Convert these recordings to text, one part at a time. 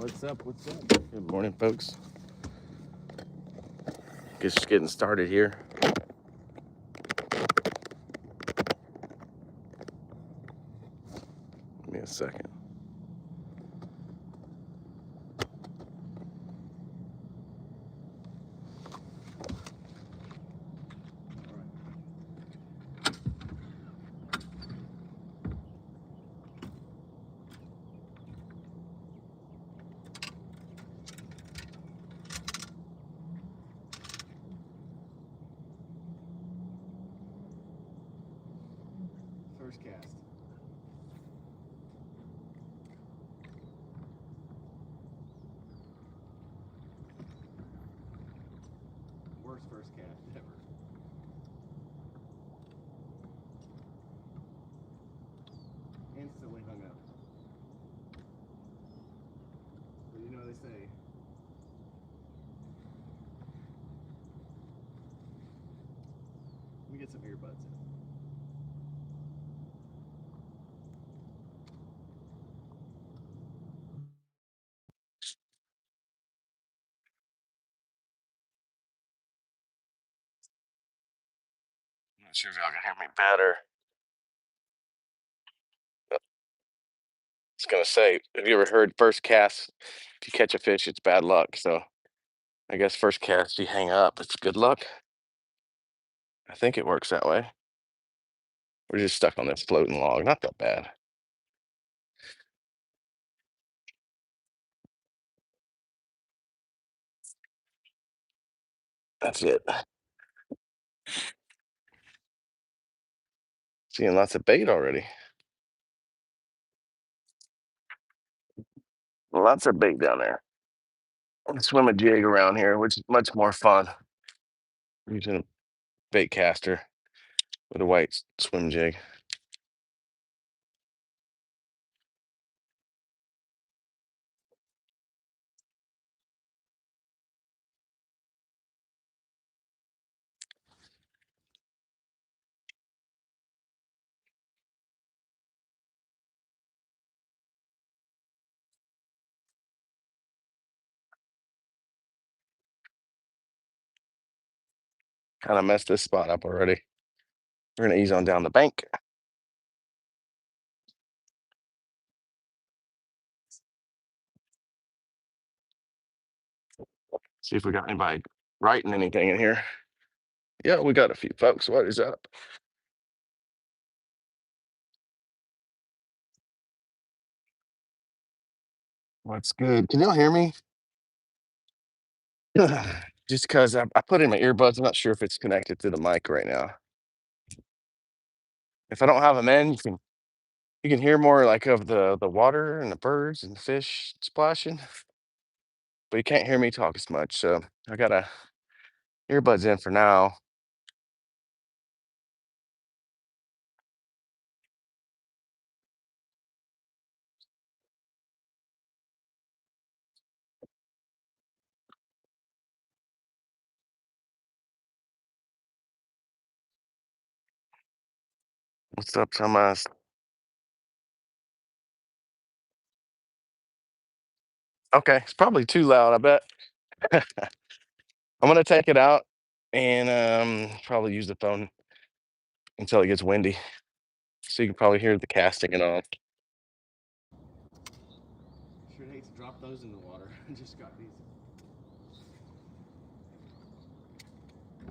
What's up? What's up? Good morning, folks. Just getting started here. Give me a second. First cast. Worst first cast ever. Instantly hung up. But you know they say, let me get some earbuds in. I'm not sure if y'all can hear me better. I was gonna say, have you ever heard first cast? If you catch a fish, it's bad luck. So I guess first cast, you hang up, it's good luck. I think it works that way. We're just stuck on this floating log. Not that bad. That's it. Seeing lots of bait already. Lots of bait down there. I swim a jig around here, which is much more fun. Using a bait caster with a white swim jig. Kind of messed this spot up already. We're gonna ease on down the bank. See if we got anybody writing anything in here. Yeah, we got a few folks. What is up? What's good? Can y'all hear me? Just because I put in my earbuds, I'm not sure if it's connected to the mic right now. If I don't have them in, you can hear more like of the water and the birds and the fish splashing, but you can't hear me talk as much. So I got earbuds in for now. What's up, Thomas? Okay, it's probably too loud, I bet. I'm gonna take it out and probably use the phone until it gets windy. So you can probably hear the casting and all. Sure hate to drop those in the water. I just got these.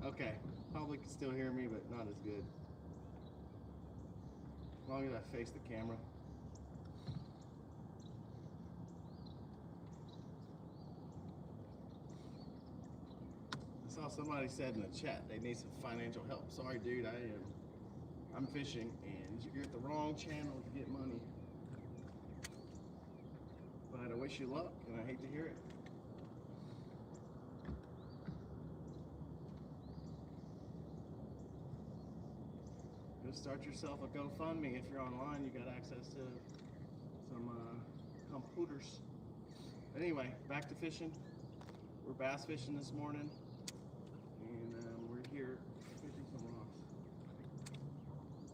Okay, probably can still hear me, but not as good. As long as I face the camera. I saw somebody said in the chat they need some financial help. Sorry, dude, I'm fishing and you're at the wrong channel to get money. But I wish you luck, and I hate to hear it. Go start yourself a GoFundMe if you're online. You got access to some computers. But anyway, back to fishing. We're bass fishing this morning, and we're here fishing some rocks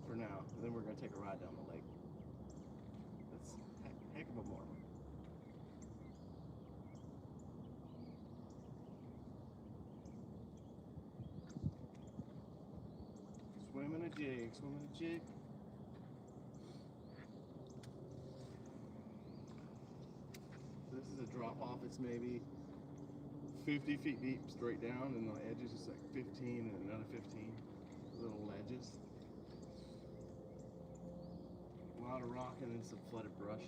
for now. And then we're gonna take a ride down the lake. That's a heck of a morning. jig, swimming a jig. This is a drop off. It's maybe 50 feet deep straight down, and the edge is just like 15 and another 15 little ledges. A lot of rock and then some flooded brush.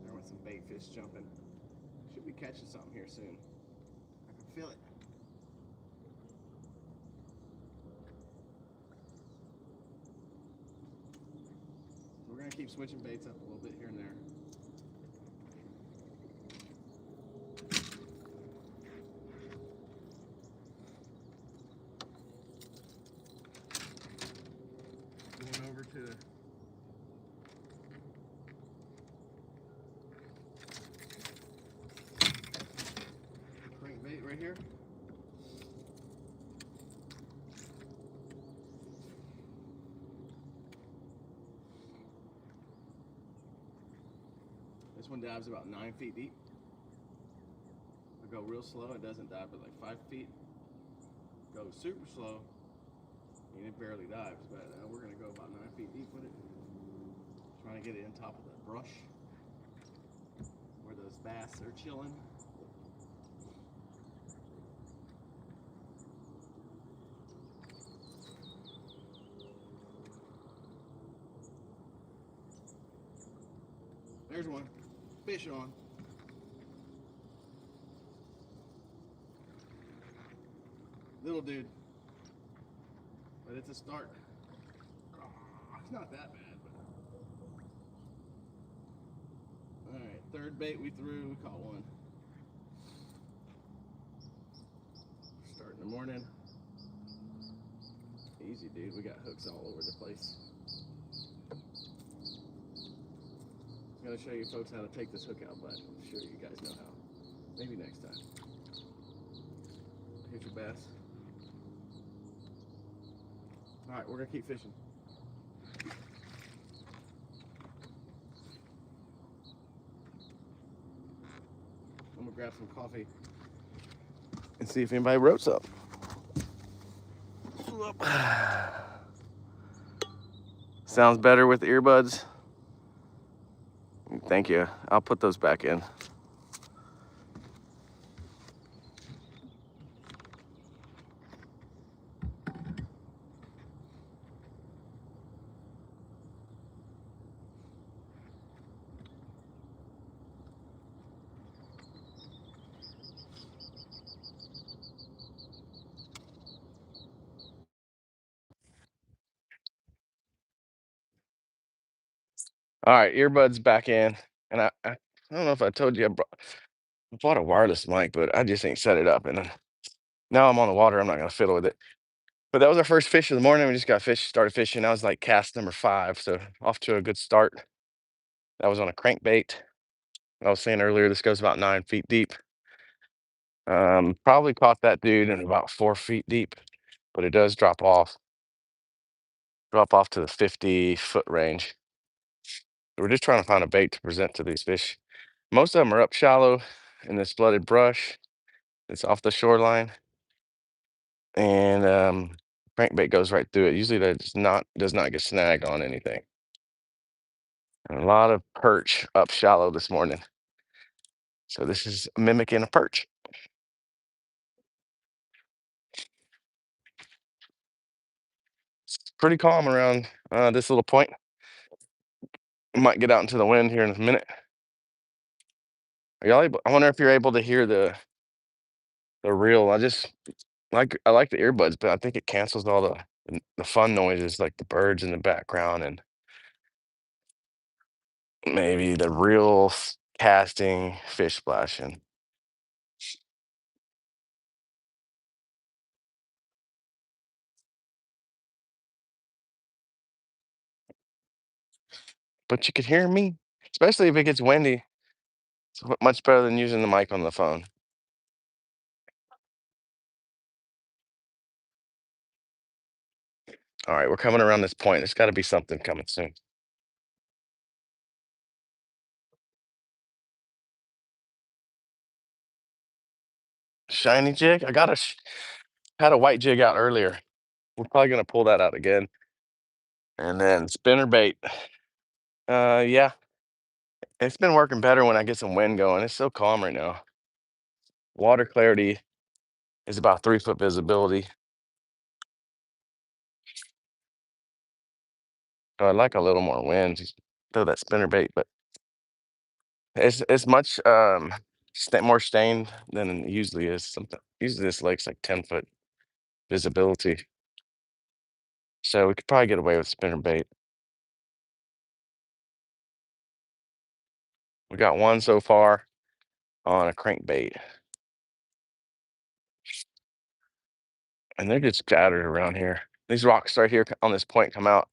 There went some bait fish jumping. Should be catching something here soon. I can feel it. So we're gonna keep switching baits up a little bit here and there. Going over to crankbait right here. This one dives about 9 feet deep. I go real slow, it doesn't dive but like 5 feet. Go super slow, and it barely dives, but we're gonna go about 9 feet deep with it. Trying to get it in top of the brush where those bass are chilling. There's one. Fish on. Little dude. But it's a start. Oh, it's not that bad, but. Alright, third bait we threw, we caught one. Start in the morning. Easy, dude. We got hooks all over the place. I'm gonna show you folks how to take this hook out, but I'm sure you guys know how. Maybe next time. Here's your bass. Alright, we're gonna keep fishing. I'm gonna grab some coffee and see if anybody wrote something. Sounds better with earbuds. Thank you. I'll put those back in. All right, earbuds back in. And I don't know if I told you I bought a wireless mic, but I just ain't set it up. And now I'm on the water. I'm not going to fiddle with it. But that was our first fish of the morning. We just got started fishing. That was like cast number 5. So off to a good start. That was on a crankbait. I was saying earlier, this goes about 9 feet deep. Probably caught that dude in about 4 feet deep, but it does drop off to the 50-foot range. We're just trying to find a bait to present to these fish. Most of them are up shallow in this flooded brush. It's off the shoreline, and crankbait goes right through it. Usually that does not get snagged on anything. And a lot of perch up shallow this morning. So this is mimicking a perch. It's pretty calm around this little point. Might get out into the wind here in a minute. Are y'all able? I wonder if you're able to hear the reel. I like the earbuds, but I think it cancels all the fun noises like the birds in the background and maybe the reel casting, fish splashing. But you could hear me, especially if it gets windy. It's much better than using the mic on the phone. All right, we're coming around this point. There's got to be something coming soon. Shiny jig. Had a white jig out earlier. We're probably gonna pull that out again. And then spinner bait. Yeah, it's been working better when I get some wind going. It's so calm right now. Water clarity is about 3 foot visibility. So I'd like a little more wind to throw that spinner bait, but it's much more stained than it usually is. Something usually this lake's like 10 foot visibility, so we could probably get away with spinner bait. We got one so far on a crankbait, and they're just scattered around here. These rocks right here on this point come out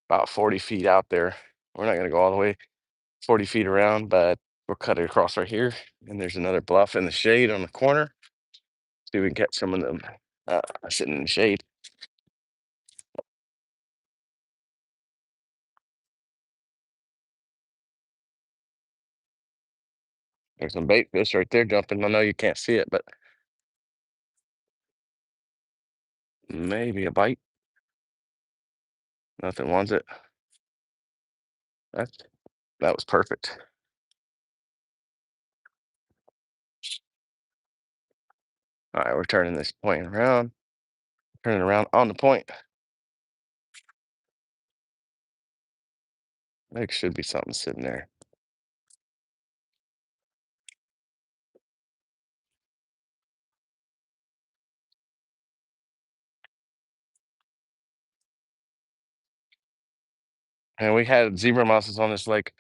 about 40 feet out there. We're not gonna go all the way 40 feet around, but we'll cut it across right here. And there's another bluff in the shade on the corner. See if we can catch some of them sitting in the shade. There's some bait fish right there jumping. I know you can't see it, but maybe a bite. Nothing wants it. That's that was perfect. All right, we're turning this point around, turning around on the point. There should be something sitting there. And we had zebra mussels on this lake.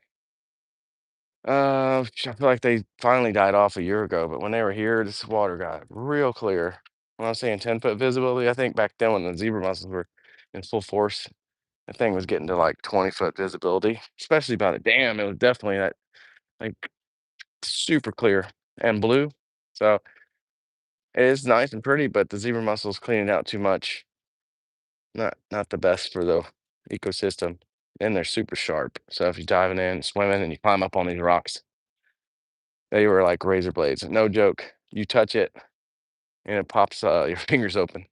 I feel like they finally died off a year ago, but when they were here, this water got real clear. When I was saying 10 foot visibility, I think back then when the zebra mussels were in full force, the thing was getting to like 20 foot visibility, especially by the dam. It was definitely that like super clear and blue. So it is nice and pretty, but the zebra mussels cleaning out too much. Not the best for the ecosystem. And they're super sharp. So if you're diving in, swimming, and you climb up on these rocks, they were like razor blades. No joke. You touch it and it pops your fingers open,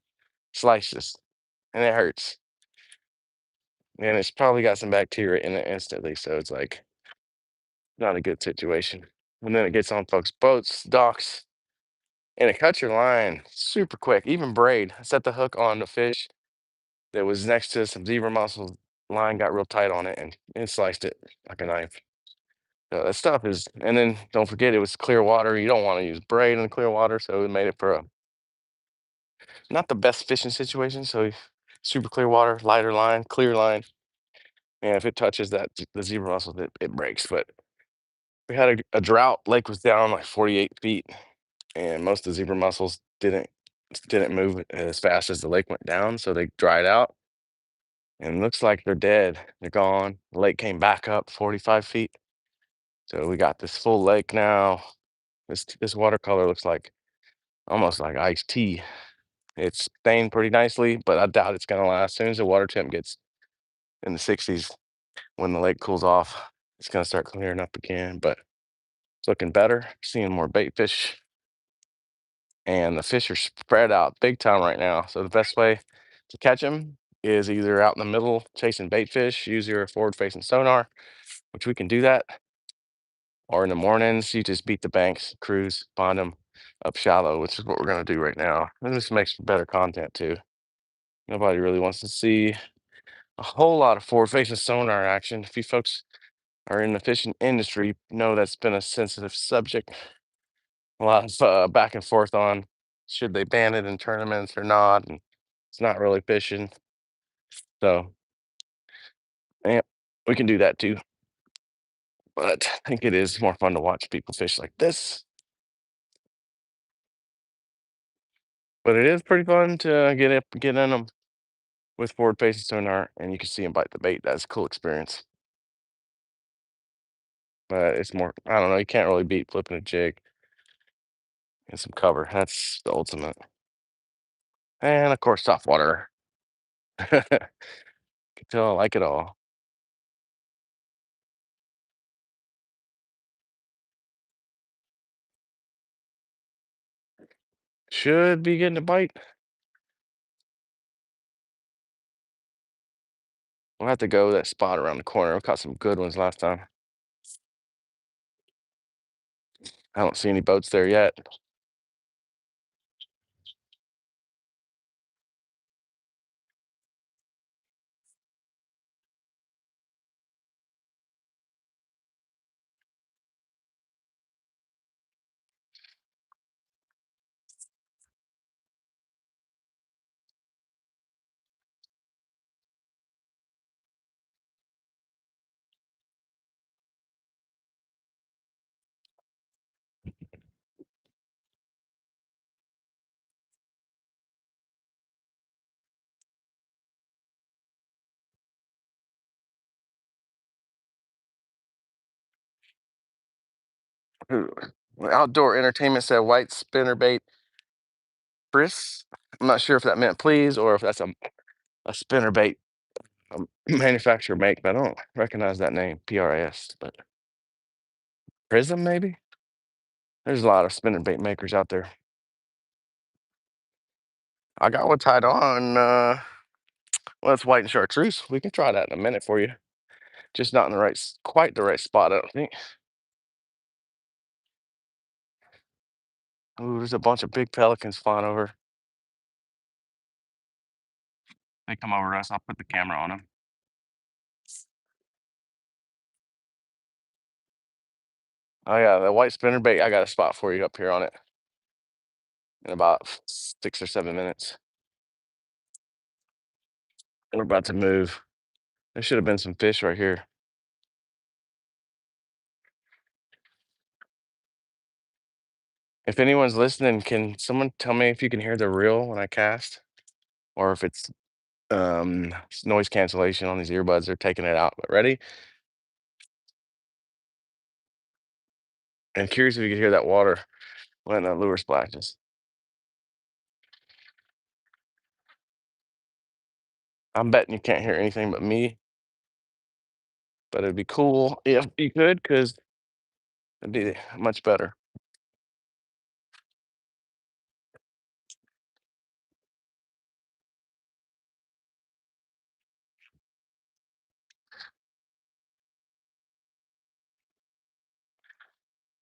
slices, and it hurts. And it's probably got some bacteria in it instantly. So it's like not a good situation. And then it gets on folks' boats, docks, and it cuts your line super quick. Even braid. I set the hook on the fish that was next to some zebra mussels. Line got real tight on it and it sliced it like a knife. So that stuff is, and then don't forget it was clear water. You don't want to use braid in clear water, so it made it for a not the best fishing situation. So super clear water, lighter line, clear line, and if it touches the zebra mussel, it breaks. But we had a drought. Lake was down like 48 feet, and most of the zebra mussels didn't move as fast as the lake went down, so they dried out. And it looks like they're dead. They're gone. The lake came back up 45 feet. So we got this full lake now. This watercolor looks like almost like iced tea. It's stained pretty nicely, but I doubt it's gonna last. As soon as the water temp gets in the 60s, when the lake cools off, it's gonna start clearing up again. But it's looking better. Seeing more bait fish, and the fish are spread out big time right now. So the best way to catch them is either out in the middle chasing bait fish, use your forward-facing sonar, which we can do that, or in the mornings you just beat the banks, cruise, find them up shallow, which is what we're gonna do right now. And this makes for better content too. Nobody really wants to see a whole lot of forward-facing sonar action. If you folks are in the fishing industry, you know that's been a sensitive subject. A lot of back and forth on should they ban it in tournaments or not, and it's not really fishing. So, yeah, we can do that too. But I think it is more fun to watch people fish like this. But it is pretty fun to get in them with forward facing sonar, and you can see them bite the bait. That's a cool experience. But it's more, I don't know, you can't really beat flipping a jig and some cover. That's the ultimate. And of course, soft water. Can tell I like it all. Should be getting a bite. We'll have to go to that spot around the corner. We caught some good ones last time. I don't see any boats there yet. Ooh, outdoor entertainment said white spinnerbait Chris. I'm not sure if that meant please or if that's a spinnerbait manufacturer make, but I don't recognize that name, PRS. But Prism maybe? There's a lot of spinnerbait makers out there. I got one tied on. Well, it's white and chartreuse. We can try that in a minute for you. Just not in the right, quite the right spot, I don't think. Ooh, there's a bunch of big pelicans flying over. They come over us. I'll put the camera on them. Oh yeah, the white spinnerbait. I got a spot for you up here on it in about 6 or 7 minutes. We're about to move. There should have been some fish right here. If anyone's listening, can someone tell me if you can hear the reel when I cast, or if it's noise cancellation on these earbuds? They're taking it out. But ready? And curious if you could hear that water when that lure splashes. I'm betting you can't hear anything but me, but it'd be cool if you could, because it'd be much better.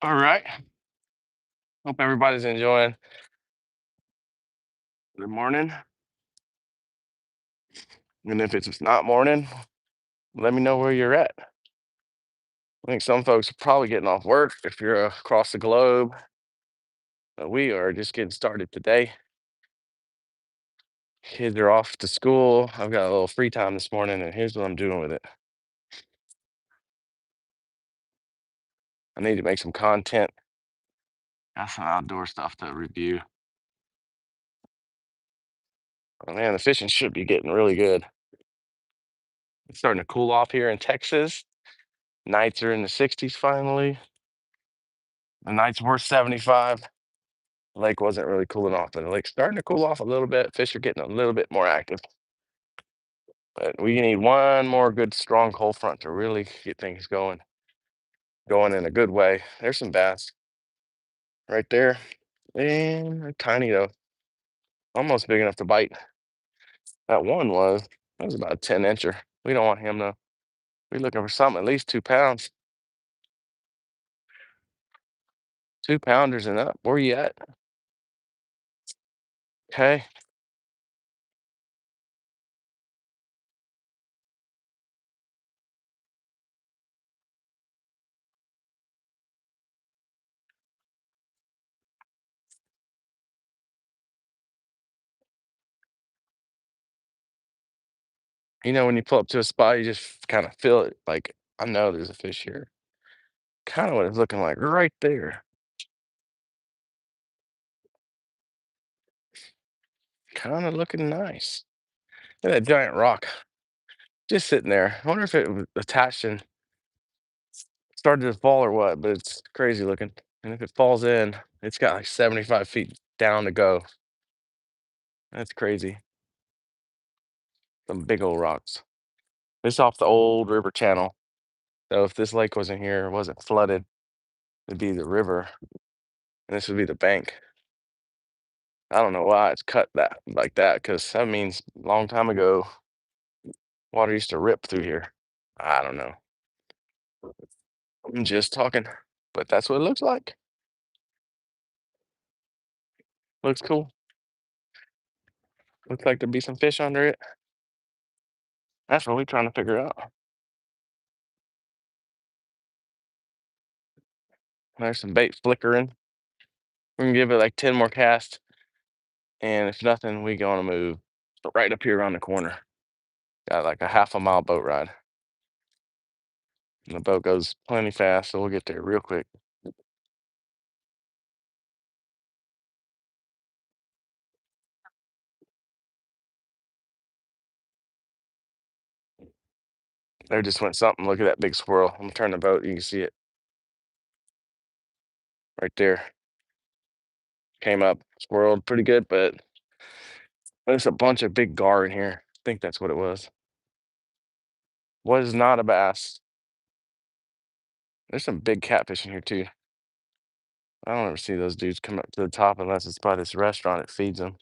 All right. Hope everybody's enjoying the morning. And if it's not morning, let me know where you're at. I think some folks are probably getting off work if you're across the globe. But we are just getting started today. Kids are off to school. I've got a little free time this morning, and here's what I'm doing with it. I need to make some content. Got some outdoor stuff to review. Oh man, the fishing should be getting really good. It's starting to cool off here in Texas. Nights are in the 60s finally. The nights were 75. The lake wasn't really cooling off, but the lake's starting to cool off a little bit. Fish are getting a little bit more active. But we need one more good strong cold front to really get things going in a good way. There's some bass right there. And they're tiny though. Almost big enough to bite. That one was. That was about a 10 incher. We don't want him though. We're looking for something at least 2 pounds. 2 pounders and up. Where you at? Okay. You know, when you pull up to a spot, you just kind of feel it. Like, I know there's a fish here. Kind of what it's looking like right there. Kind of looking nice. Look at that giant rock just sitting there. I wonder if it was attached and started to fall or what, but it's crazy looking. And if it falls in, it's got like 75 feet down to go. That's crazy. Some big old rocks. This off the old river channel. So if this lake wasn't here, it wasn't flooded, it'd be the river, and this would be the bank. I don't know why it's cut that like that, because that means a long time ago, water used to rip through here. I don't know. I'm just talking, but that's what it looks like. Looks cool. Looks like there'd be some fish under it. That's what we're trying to figure out. There's some bait flickering. We're gonna give it like 10 more casts, and if nothing, we gonna move right up here around the corner. Got like a half a mile boat ride. And the boat goes plenty fast, so we'll get there real quick. There just went something. Look at that big swirl. I'm gonna turn the boat. You can see it right there. Came up, swirled pretty good, but there's a bunch of big gar in here. I think that's what it was. Was not a bass. There's some big catfish in here too. I don't ever see those dudes come up to the top unless it's by this restaurant that feeds them.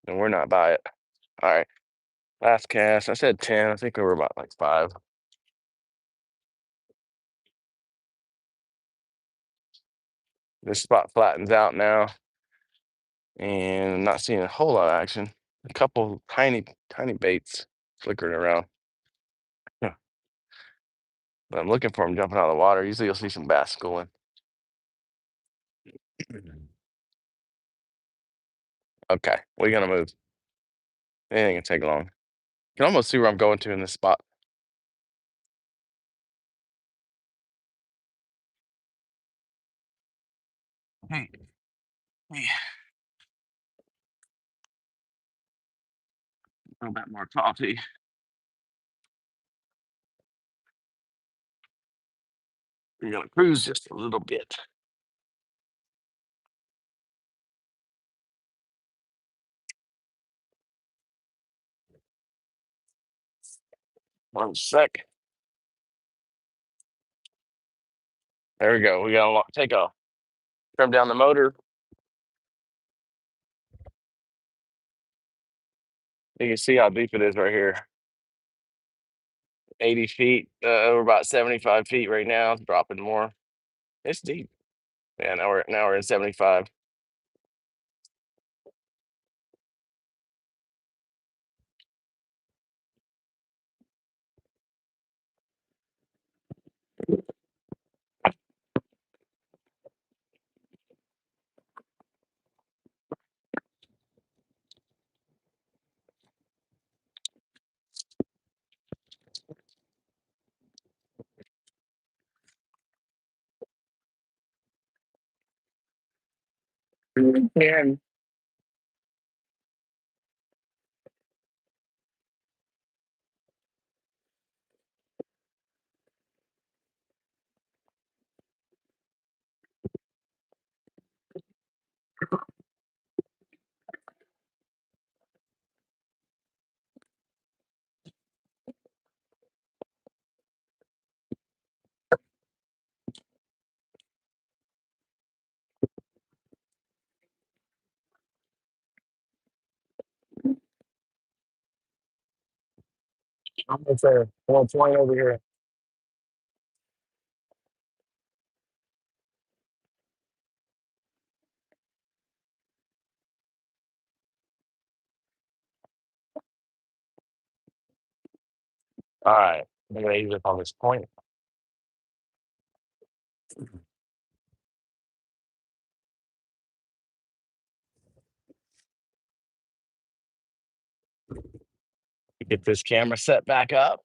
And we're not by it. All right. Last cast. I said 10. I think we were about like 5. This spot flattens out now. And I'm not seeing a whole lot of action. A couple tiny, tiny baits flickering around. Huh. But I'm looking for them jumping out of the water. Usually you'll see some bass schooling. Okay, we're gonna move. It ain't gonna take long. You can almost see where I'm going to in this spot. Hey, hey, a little bit more coffee. We're gonna cruise just a little bit. One sec. There we go. We got a take off. Turn down the motor. You can see how deep it is right here. 80 feet. We're about 75 feet right now. It's dropping more. It's deep. Yeah, now we're at 75. And I'm gonna say 120 over here. All right. I'm gonna use it on this point. Get this camera set back up.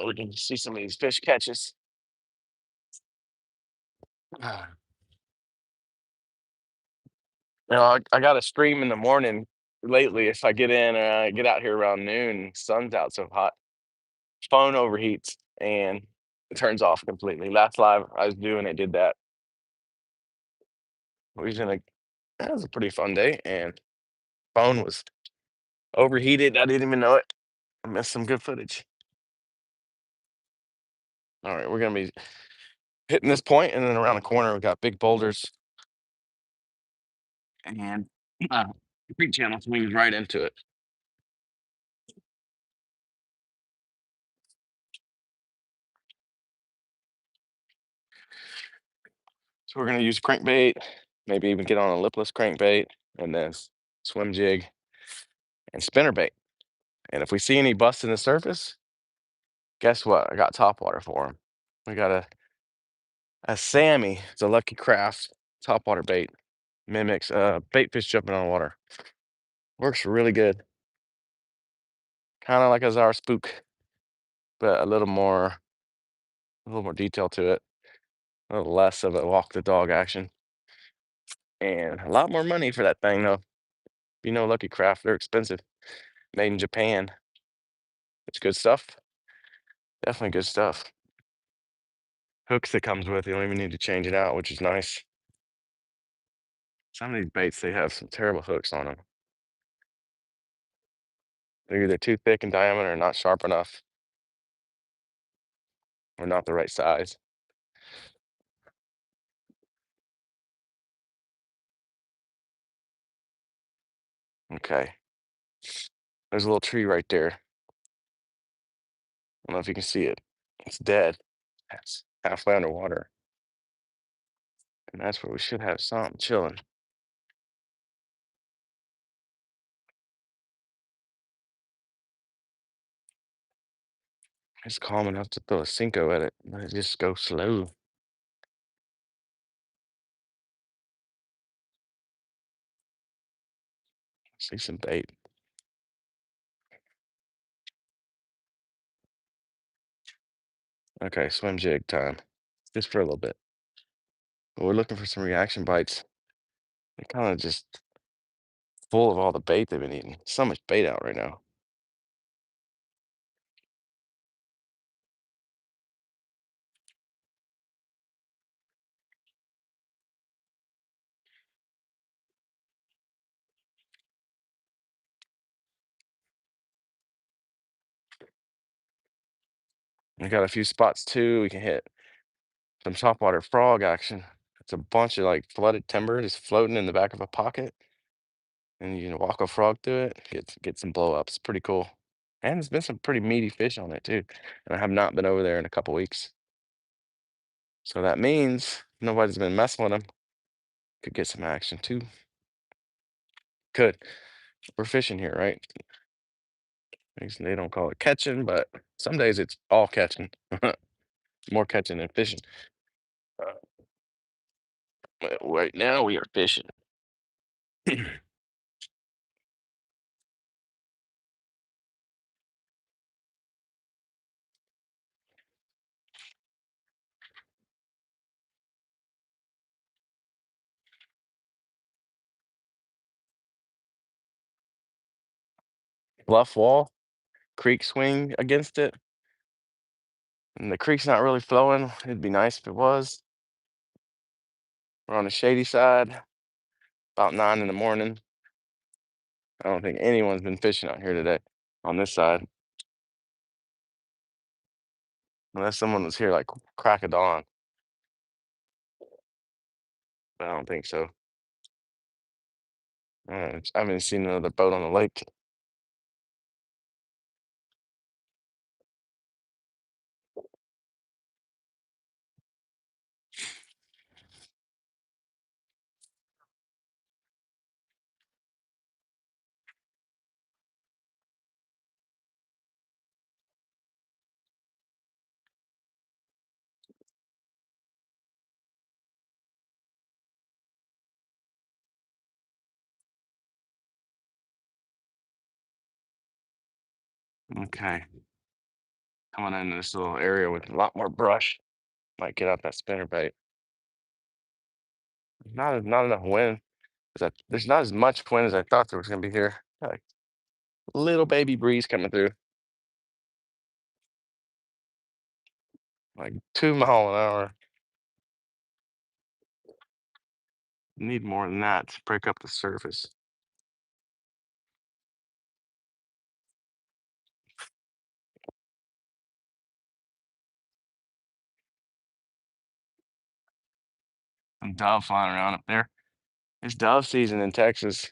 We can see some of these fish catches. I got a stream in the morning lately. If I get in and I get out here around noon, sun's out so hot, phone overheats and it turns off completely. Last live I was doing it, did that. We was in a That was a pretty fun day, and phone was Overheated. I didn't even know it. I missed some good footage. All right, we're gonna be hitting this point, and then around the corner we got big boulders, and uh, the creek channel swings right into it. So we're gonna use crankbait, maybe even get on a lipless crankbait, and then swim jig and spinnerbait. And if we see any busts in the surface, guess what? I got topwater for them. We got a Sammy. It's a Lucky Craft topwater bait. Mimics bait fish jumping on water. Works really good. Kind of like a Zara spook, but a little more detail to it. A little less of a walk the dog action, and a lot more money for that thing though. You know, Lucky Craft, they're expensive. Made in Japan. It's good stuff. Definitely good stuff. Hooks that comes with, you don't even need to change it out, which is nice. Some of these baits, they have some terrible hooks on them. They're either too thick in diameter or not sharp enough, or not the right size. Okay, there's a little tree right there. I don't know if you can see it. It's dead. It's halfway underwater. And that's where we should have something chilling. It's calm enough to throw a Cinco at it, but it just goes slow. See some bait. Okay, swim jig time. Just for a little bit. But we're looking for some reaction bites. They're kind of just full of all the bait they've been eating. So much bait out right now. We got a few spots too. We can hit some topwater frog action. It's a bunch of like flooded timber just floating in the back of a pocket, and you can walk a frog through it. Get some blow ups. Pretty cool. And there's been some pretty meaty fish on it too. And I have not been over there in a couple weeks. So that means nobody's been messing with them. Could get some action too. Could. We're fishing here, right? They don't call it catching, but some days it's all catching. More catching than fishing. Uh, but right now we are fishing. Bluff wall, creek swing against it. And the creek's not really flowing. It'd be nice if it was. We're on the shady side, about 9 in the morning. I don't think anyone's been fishing out here today on this side, unless someone was here like crack of dawn. But I don't think so. I haven't seen another boat on the lake. Okay, coming into this little area with a lot more brush. Might get out that spinner bait. Not enough wind. There's not as much wind as I thought there was gonna be here. Like little baby breeze coming through, like 2 mile an hour. Need more than that to break up the surface. Some dove flying around up there. It's dove season in Texas.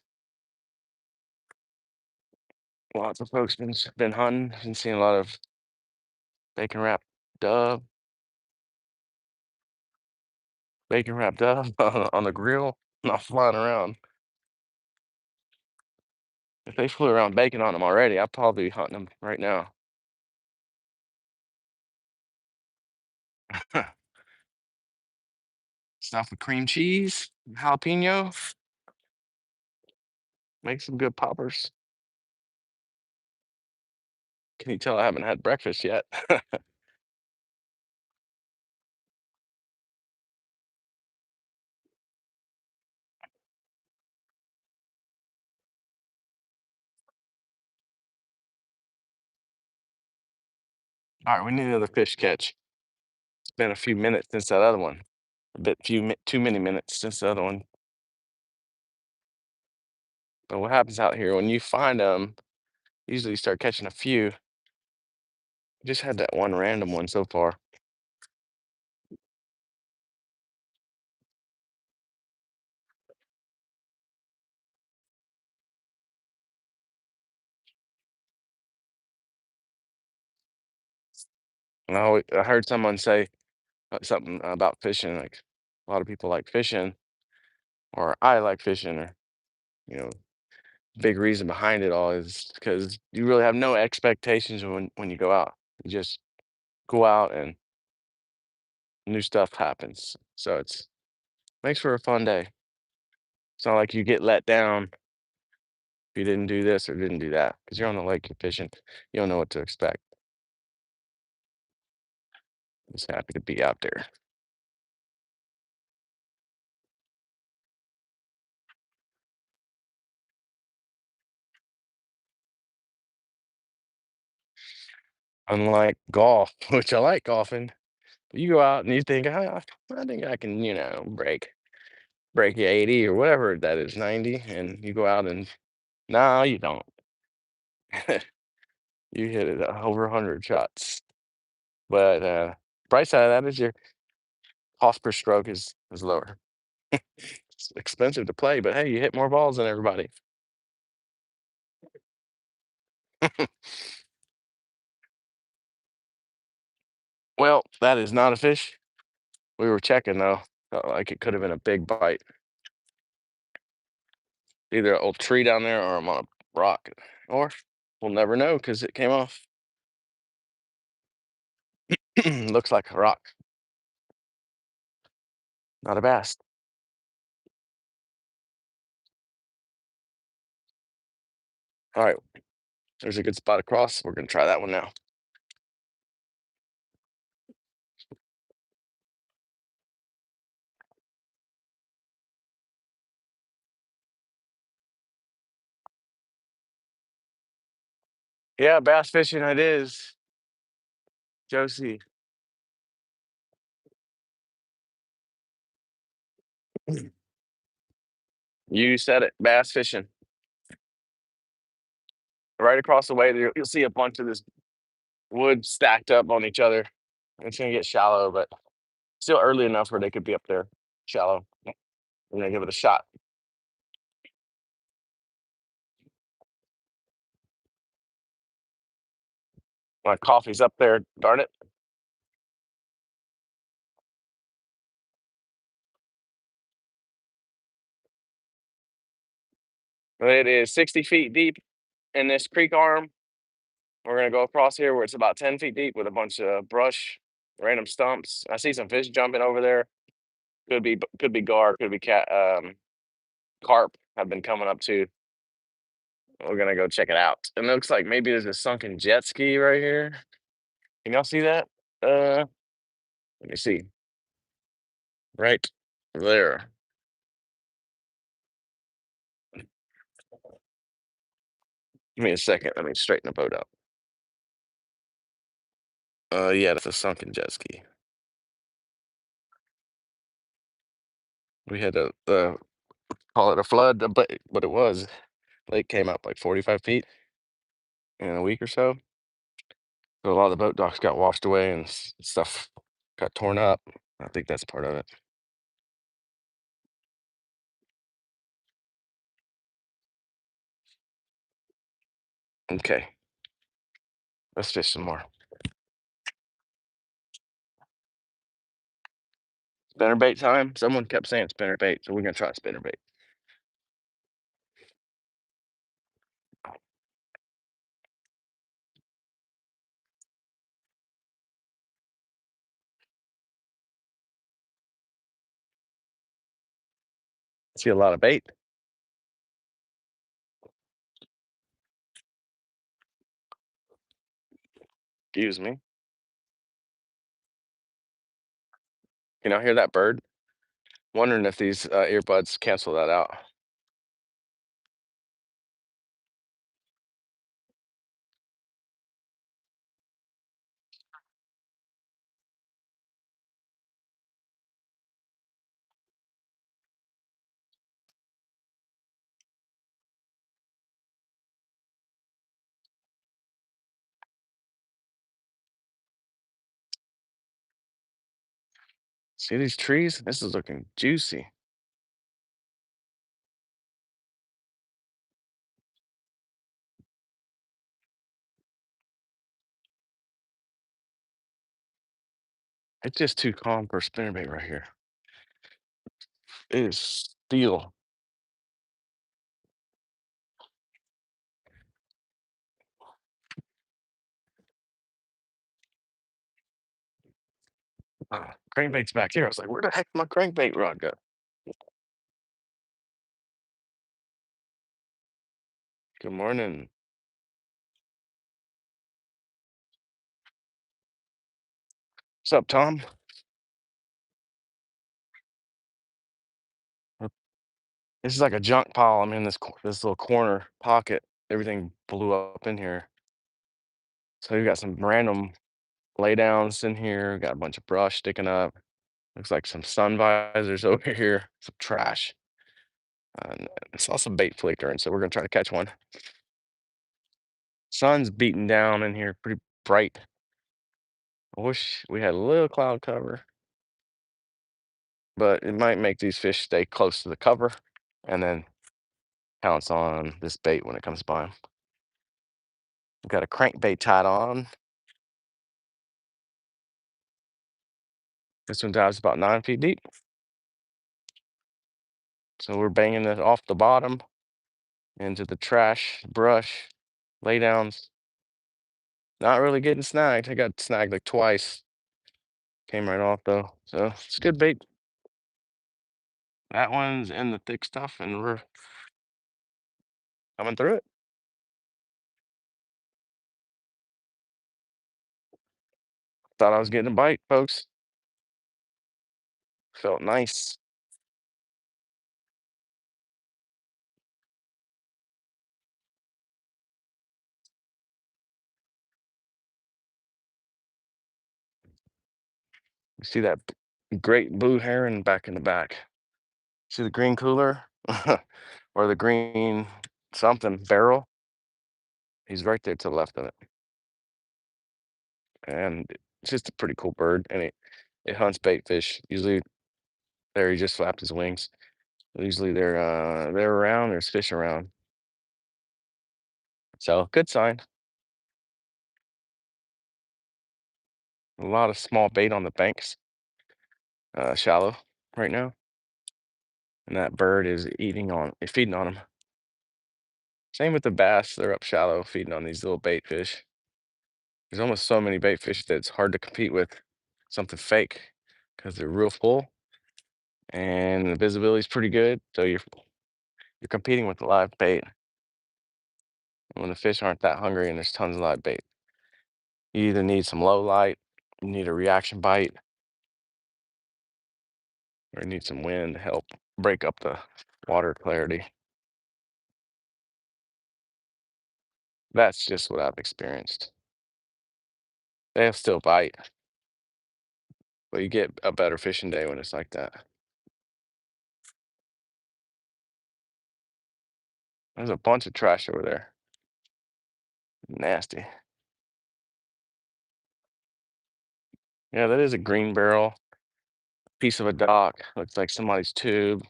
Lots of folks been hunting and seeing a lot of bacon wrapped dove, bacon wrapped dove on the grill, not flying around. If they flew around bacon on them already, I'd probably be hunting them right now. Stuff with cream cheese, jalapeno, make some good poppers. Can you tell I haven't had breakfast yet? All right, we need another fish catch. It's been a few minutes since that other one. Too many minutes since the other one. But what happens out here when you find them? Usually you start catching a few. Just had that one random one so far. And I heard someone say something about fishing. Like a lot of people like fishing, or I like fishing, or you know, big reason behind it all is because you really have no expectations when you go out. You just go out and new stuff happens. So it's makes for a fun day. It's not like you get let down if you didn't do this or didn't do that because you're on the lake, you're fishing. You don't know what to expect. Just happy to be out there. Unlike golf, which I like golfing, you go out and you think, I think I can, break 80 or whatever that is, 90, and you go out and no, you don't. You hit it over 100 shots. But bright side of that is your cost per stroke is lower. It's expensive to play, but hey, you hit more balls than everybody. Well, that is not a fish. We were checking though. Felt like it could have been a big bite. Either an old tree down there or I'm on a rock. Or we'll never know because it came off. Looks like a rock, not a bass. All right, there's a good spot across. We're gonna try that one now. Yeah, bass fishing it is, Josie. You said it, bass fishing. Right across the way, you'll see a bunch of this wood stacked up on each other. It's gonna get shallow, but still early enough where they could be up there shallow. I'm gonna give it a shot. My coffee's up there, darn it. It is 60 feet deep in this creek arm. We're gonna go across here where it's about 10 feet deep with a bunch of brush, random stumps. I see some fish jumping over there. Could be gar, could be carp have been coming up too. We're gonna go check it out. It looks like maybe there's a sunken jet ski right here. Can y'all see that? Let me see. Right there. Give me a second. Let me straighten the boat up. Yeah, that's a sunken jet ski. We had to call it a flood, but it was. Lake came up like 45 feet in a week or so. So a lot of the boat docks got washed away and stuff got torn up. I think that's part of it. Okay, let's fish some more. Spinnerbait time. Someone kept saying spinnerbait, so we're gonna try spinnerbait. See a lot of bait. Excuse me. Can y'all hear that bird? Wondering if these earbuds cancel that out. See these trees? This is looking juicy. It's just too calm for a spinnerbait right here. It is steel. Crankbait's back here. I was like, where the heck my crankbait rod go? Good morning. What's up, Tom? This is like a junk pile. I'm in this little corner pocket. Everything blew up in here. So you got some random laydowns in here. Got a bunch of brush sticking up. Looks like some sun visors over here. Some trash. And I saw some bait flickering, so we're gonna try to catch one. Sun's beating down in here, pretty bright. I wish we had a little cloud cover, but it might make these fish stay close to the cover and then pounce on this bait when it comes by 'em. We've got a crankbait tied on. This one dives about 9 feet deep. So we're banging it off the bottom into the trash, brush, laydowns. Not really getting snagged. I got snagged like twice. Came right off though. So it's good bait. That one's in the thick stuff and we're coming through it. Thought I was getting a bite, folks. Felt nice. You see that great blue heron back in the back. See the green cooler or the green something barrel? He's right there to the left of it. And it's just a pretty cool bird. And it hunts bait fish. Usually there he just flapped his wings. Usually they're around, there's fish around. So good sign. A lot of small bait on the banks, shallow right now. And that bird is feeding on them. Same with the bass, they're up shallow feeding on these little bait fish. There's almost so many bait fish that it's hard to compete with something fake because they're real full and the visibility's pretty good. So you're competing with the live bait. When the fish aren't that hungry and there's tons of live bait, you either need some low light, you need a reaction bite, or you need some wind to help break up the water clarity. That's just what I've experienced. They'll still bite, but you get a better fishing day when it's like that. There's a bunch of trash over there. Nasty. Yeah, that is a green barrel, piece of a dock. Looks like somebody's tube,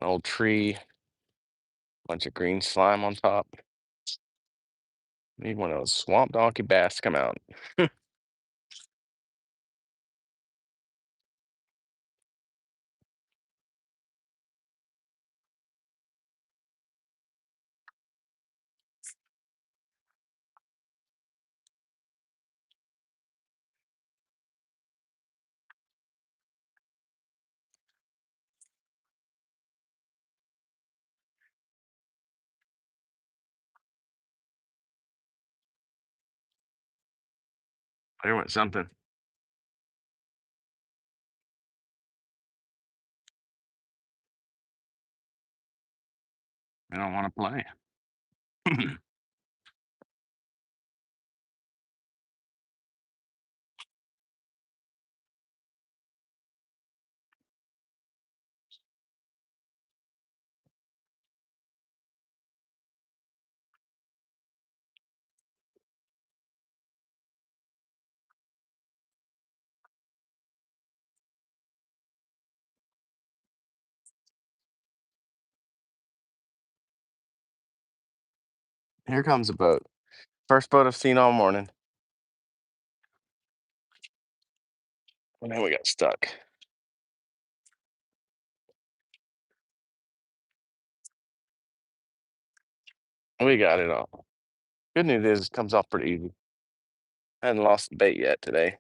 an old tree, bunch of green slime on top. Need one of those swamp donkey bass to come out. There went something. I don't want to play. Here comes a boat. First boat I've seen all morning. And then we got stuck. We got it all. Good news is it comes off pretty easy. I hadn't lost the bait yet today.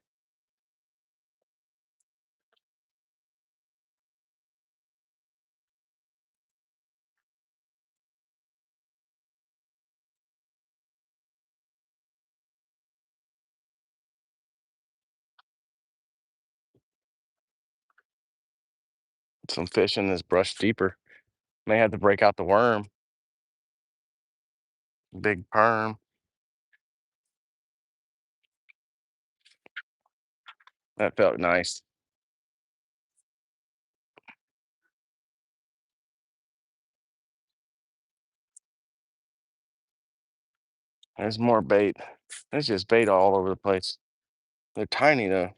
Some fish in this brush deeper. May have to break out the worm. Big perm. That felt nice. There's more bait. There's just bait all over the place. They're tiny though.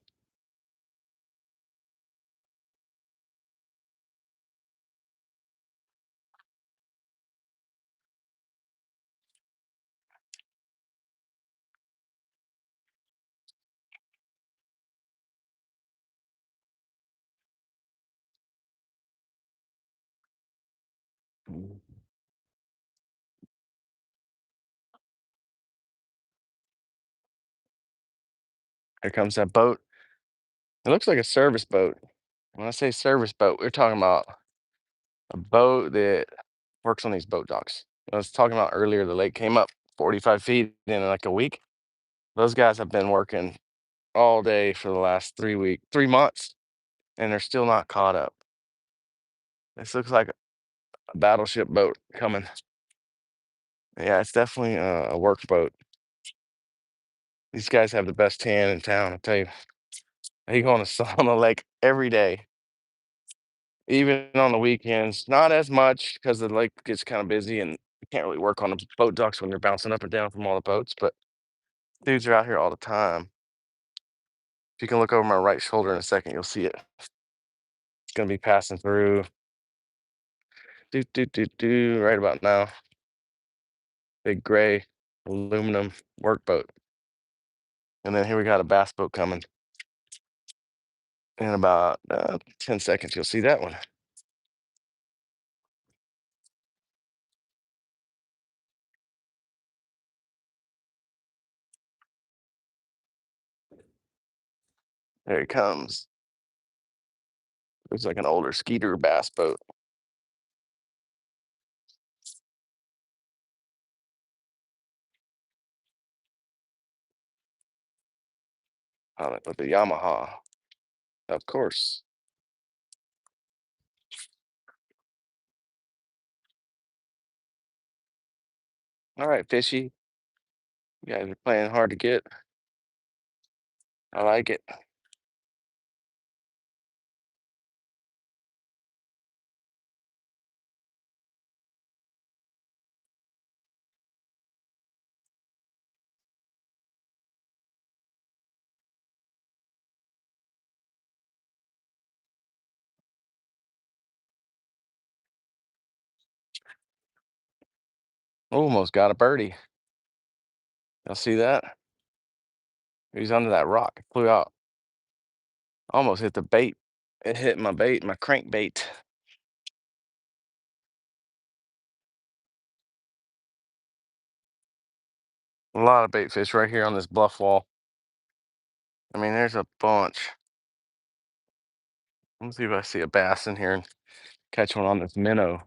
Mm. Here comes that boat. It looks like a service boat. When I say service boat, we're talking about a boat that works on these boat docks. I was talking about earlier, the lake came up 45 feet in like a week. Those guys have been working all day for the last 3 months, and they're still not caught up. This looks like a battleship boat coming. Yeah, it's definitely a work boat. These guys have the best tan in town, I tell you. They go on a on the lake every day, even on the weekends. Not as much because the lake gets kind of busy and you can't really work on the boat docks when you're bouncing up and down from all the boats. But dudes are out here all the time. If you can look over my right shoulder in a second, you'll see it. It's gonna be passing through. Do right about now. Big gray aluminum workboat. And then here we got a bass boat coming. In about 10 seconds, you'll see that one. There it comes. Looks like an older Skeeter bass boat on it with the Yamaha, of course. All right, fishy. You guys are playing hard to get. I like it. Almost got a birdie. Y'all see that? He's under that rock. It flew out. Almost hit the bait. It hit my bait, my crankbait. A lot of bait fish right here on this bluff wall. I mean, there's a bunch. Let's see if I see a bass in here and catch one on this minnow.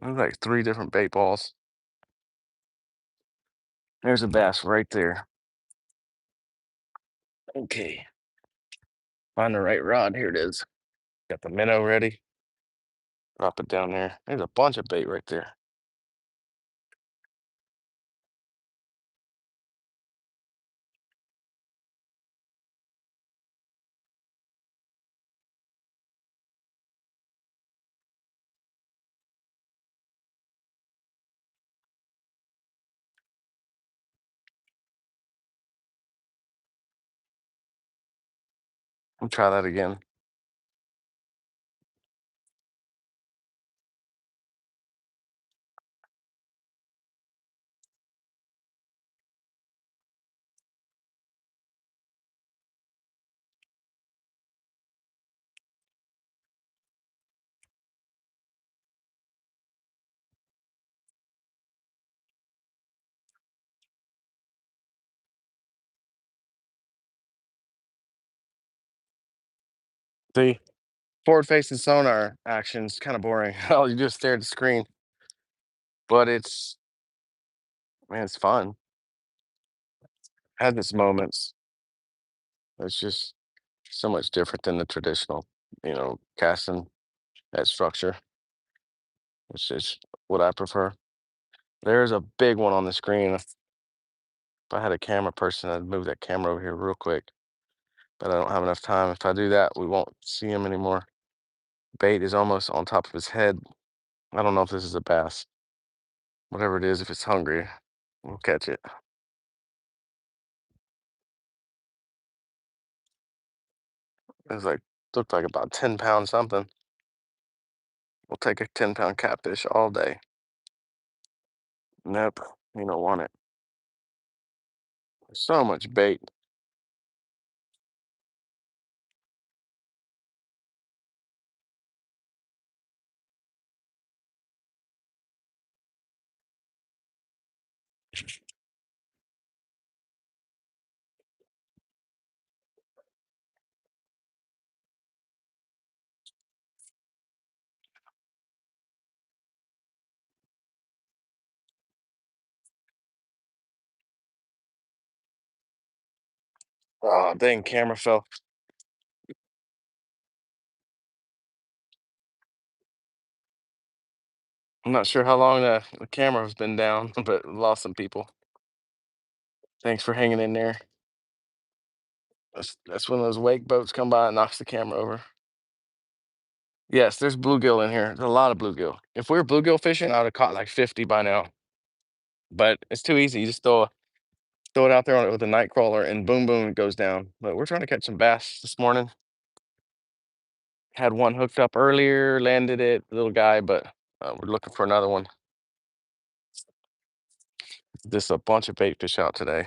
There's like 3 different bait balls. There's a bass right there. Okay. Find the right rod. Here it is. Got the minnow ready. Drop it down there. There's a bunch of bait right there. I'll try that again. See, forward facing sonar action's kind of boring. Oh, you just stare at the screen. But it's, man, it's fun. Had its moments. It's just so much different than the traditional, casting that structure. It's just what I prefer. There's a big one on the screen. If I had a camera person, I'd move that camera over here real quick. But I don't have enough time. If I do that, we won't see him anymore. Bait is almost on top of his head. I don't know if this is a bass. Whatever it is, if it's hungry, we'll catch it. It's like looked like about 10 pounds something. We'll take a 10-pound catfish all day. Nope, you don't want it. So much bait. Oh, dang, camera fell. I'm not sure how long the camera has been down, but lost some people. Thanks for hanging in there. That's when those wake boats come by and knocks the camera over. Yes, there's bluegill in here. There's a lot of bluegill. If we were bluegill fishing, I would have caught like 50 by now. But it's too easy. You just throw it out there with a night crawler and boom boom it goes down. But we're trying to catch some bass this morning. Had one hooked up earlier, landed it, little guy, but we're looking for another one. There's a bunch of bait fish out today.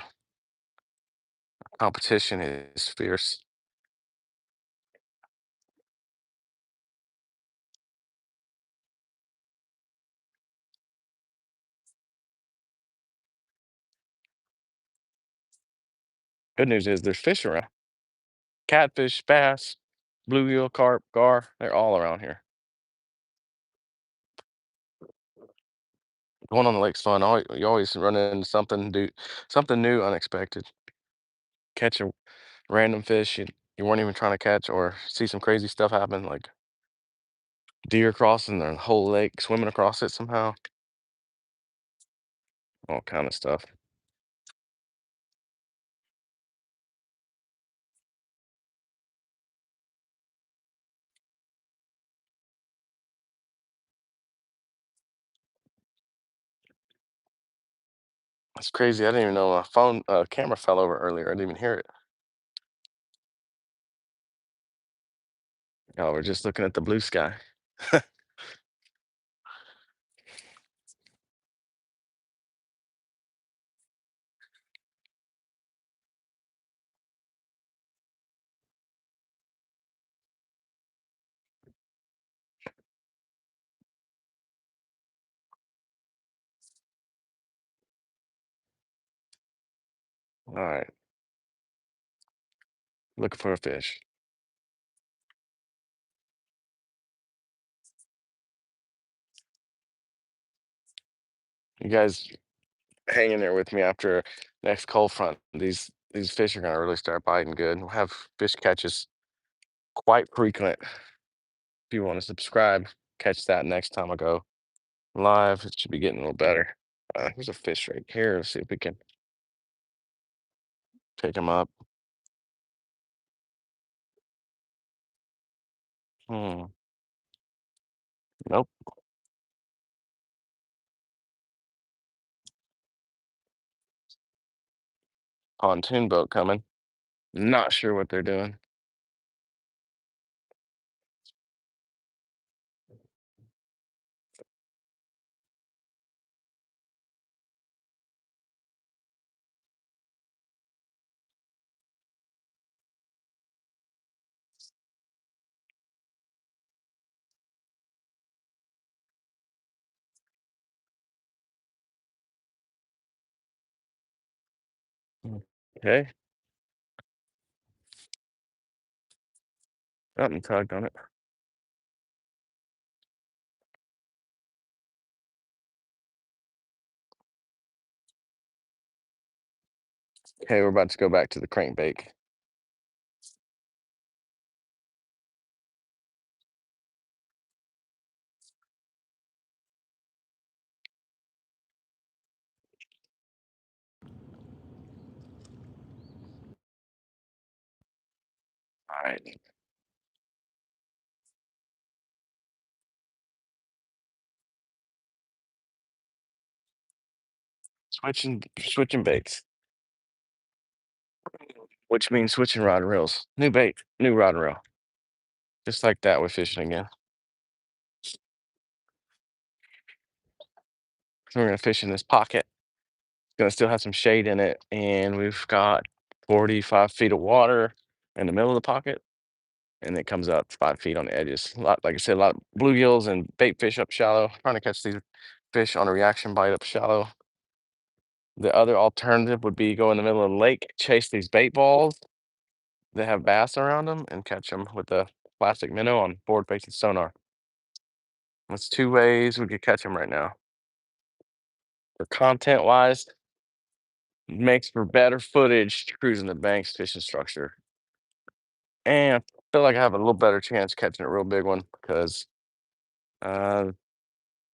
Competition is fierce. Good news is there's fish around. Catfish, bass, bluegill, carp, gar, they're all around here. Going on the lake's fun. You always run into something new, unexpected. Catch a random fish you weren't even trying to catch, or see some crazy stuff happen, like deer crossing the whole lake, swimming across it somehow. All kind of stuff. That's crazy. I didn't even know my phone camera fell over earlier. I didn't even hear it. Oh, we're just looking at the blue sky. All right, looking for a fish. You guys hang in there with me after next cold front. These fish are gonna really start biting good. We'll have fish catches quite frequent. If you want to subscribe, catch that next time I go live. It should be getting a little better. There's a fish right here. Let's see if we can pick him up. Hmm. Nope. Pontoon boat coming. Not sure what they're doing. Okay. Something tugged on it. Okay, we're about to go back to the crankbait. All right. Switching baits, which means switching rod and reels. New bait, new rod and reel. Just like that, we're fishing again. So we're gonna fish in this pocket. It's gonna still have some shade in it, and we've got 45 feet of water in the middle of the pocket, and it comes up 5 feet on the edges. A lot, like I said, a lot of bluegills and bait fish up shallow. Trying to catch these fish on a reaction bite up shallow. The other alternative would be go in the middle of the lake, chase these bait balls that have bass around them, and catch them with a plastic minnow on forward facing sonar. That's two ways we could catch them right now. For content wise, makes for better footage cruising the banks fishing structure. And I feel like I have a little better chance catching a real big one because uh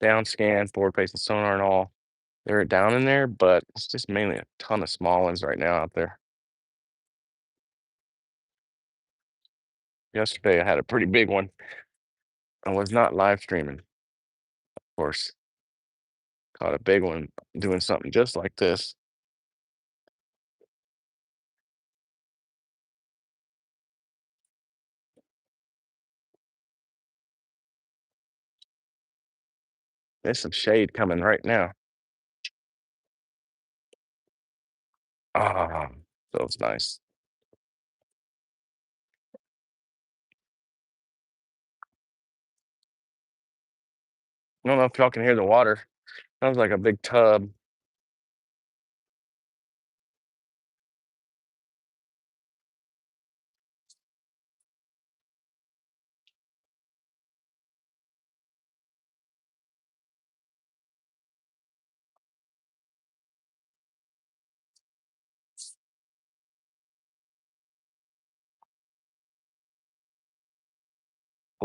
down scan, forward facing sonar and all, they're down in there, but it's just mainly a ton of small ones right now out there. Yesterday I had a pretty big one. I was not live streaming, of course. Caught a big one doing something just like this. There's some shade coming right now. Ah, feels nice. I don't know if y'all can hear the water. Sounds like a big tub.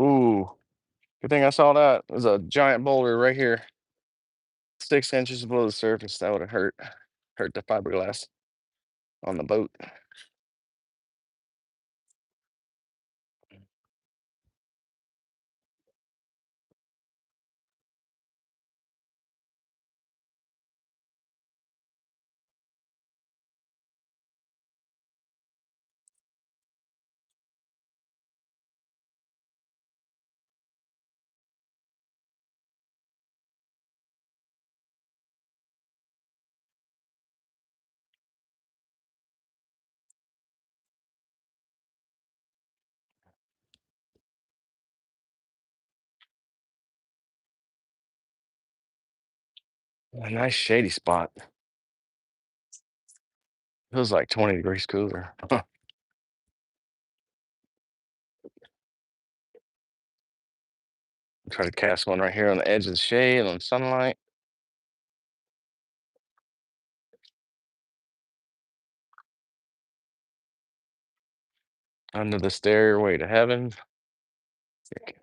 Ooh, good thing I saw that. There's a giant boulder right here, 6 inches below the surface. That would have hurt the fiberglass on the boat. A nice shady spot. Feels like 20 degrees cooler. Try to cast one right here on the edge of the shade on sunlight. Under the stairway to heaven.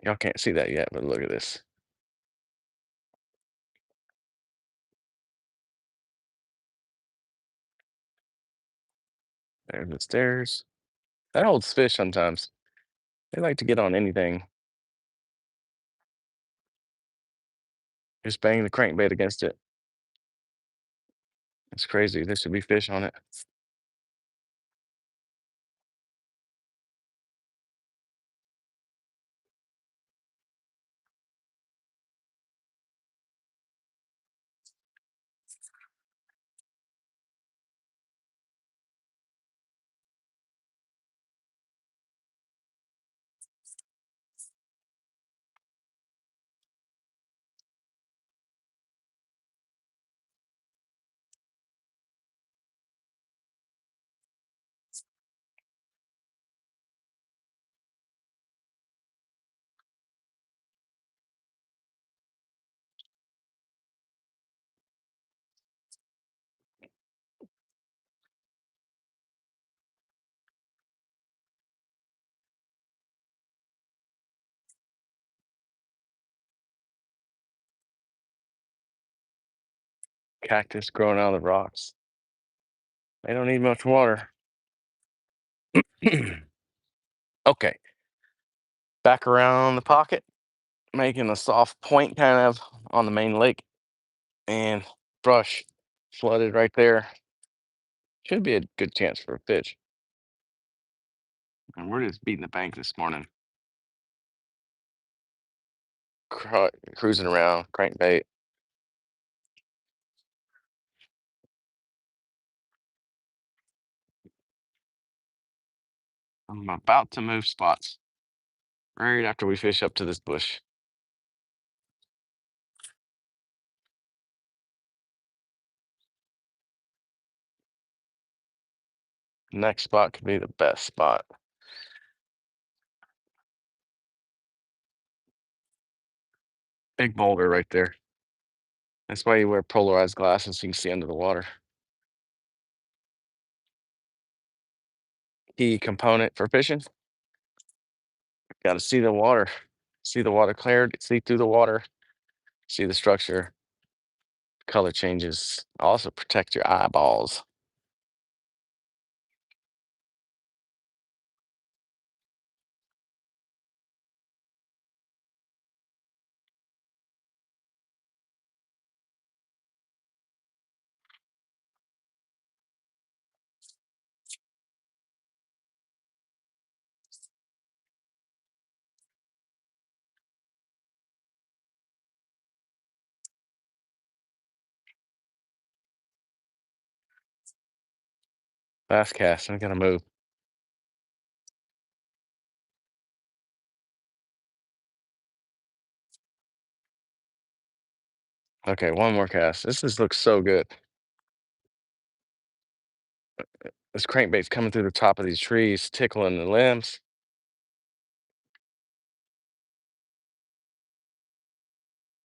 Y'all can't see that yet, but look at this. There's the stairs. That holds fish sometimes. They like to get on anything. Just bang the crankbait against it. It's crazy. There should be fish on it. Cactus growing out of the rocks. They don't need much water. Okay, back around the pocket, making a soft point kind of on the main lake, and brush flooded right there. Should be a good chance for a fish. And we're just beating the bank this morning. Cruising around, crankbait. I'm about to move spots right after we fish up to this bush. Next spot could be the best spot. Big boulder right there. That's why you wear polarized glasses so you can see under the water. Key component for fishing. Got to see the water cleared, see through the water, see the structure, color changes. Also protect your eyeballs. Fast cast. I gotta move. Okay, one more cast. This just looks so good. This crankbait's coming through the top of these trees, tickling the limbs.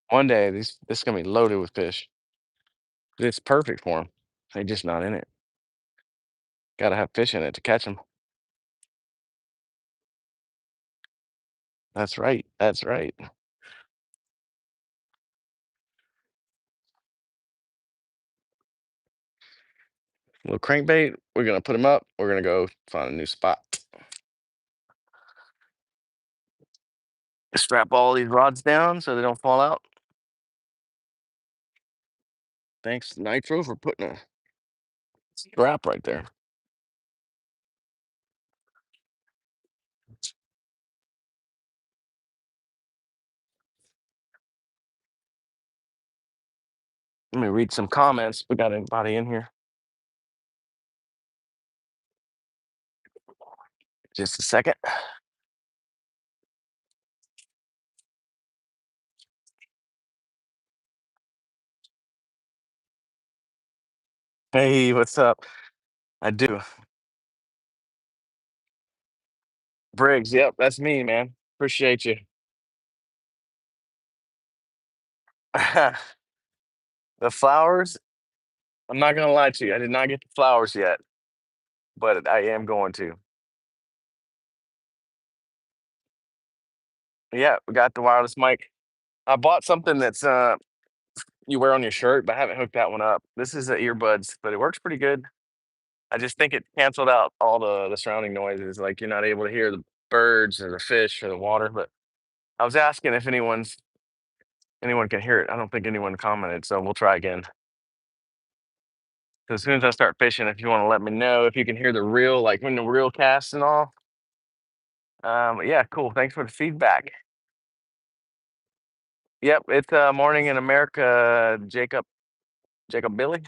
One day, this is gonna be loaded with fish. It's perfect for them. They're just not in it. Gotta have fish in it to catch them. That's right. That's right. Little crankbait. We're gonna put them up. We're gonna go find a new spot. Strap all these rods down so they don't fall out. Thanks, Nitro, for putting a strap right there. Let me read some comments. We got anybody in here? Just a second. Hey, what's up? I do. Briggs, yep, that's me, man. Appreciate you. The flowers, I'm not gonna lie to you. I did not get the flowers yet, but I am going to. Yeah, we got the wireless mic. I bought something that's you wear on your shirt, but I haven't hooked that one up. This is the earbuds, but it works pretty good. I just think it canceled out all the surrounding noises. Like you're not able to hear the birds or the fish or the water. But I was asking if anyone can hear it. I don't think anyone commented, so we'll try again. So as soon as I start fishing, if you want to let me know if you can hear the reel, like when the reel casts and all. Yeah, cool. Thanks for the feedback. Yep, it's morning in America. Jacob Billy.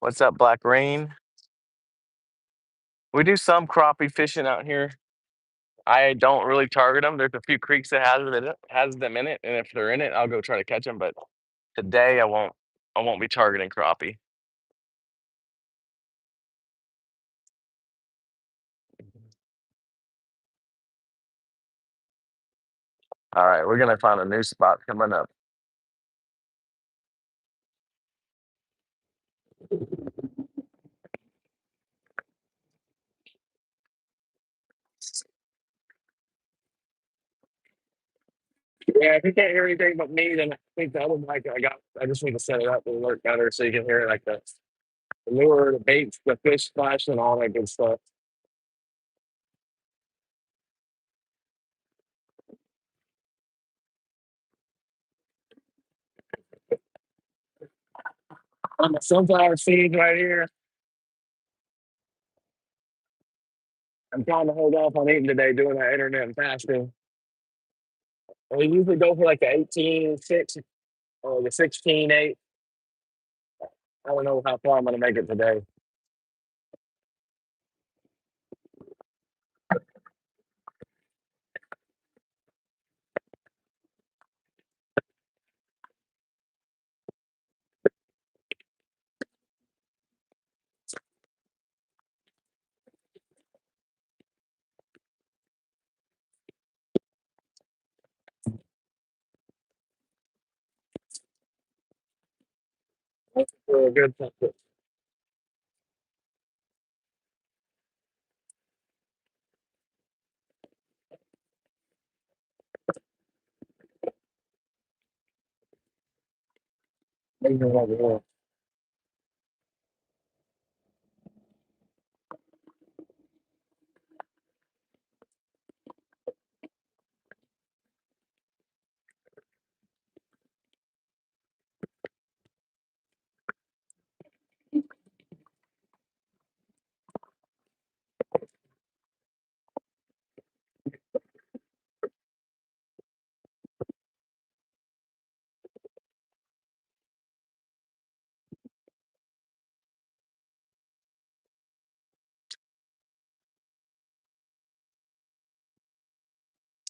What's up, Black Rain? We do some crappie fishing out here. I don't really target them. There's a few creeks that has them in it, and if they're in it, I'll go try to catch them. But today I won't. I won't be targeting crappie. All right, we're gonna find a new spot coming up. Yeah, if you can't hear anything but me, then I think the other mic I got, I just need to set it up to work better so you can hear like the lure, the baits, the fish splash, and all that good stuff. On the sunflower seeds right here, I'm trying to hold off on eating today, doing that intermittent fasting. And we usually go for like the 18-6 or the 16-8. I don't know how far I'm going to make it today. Good.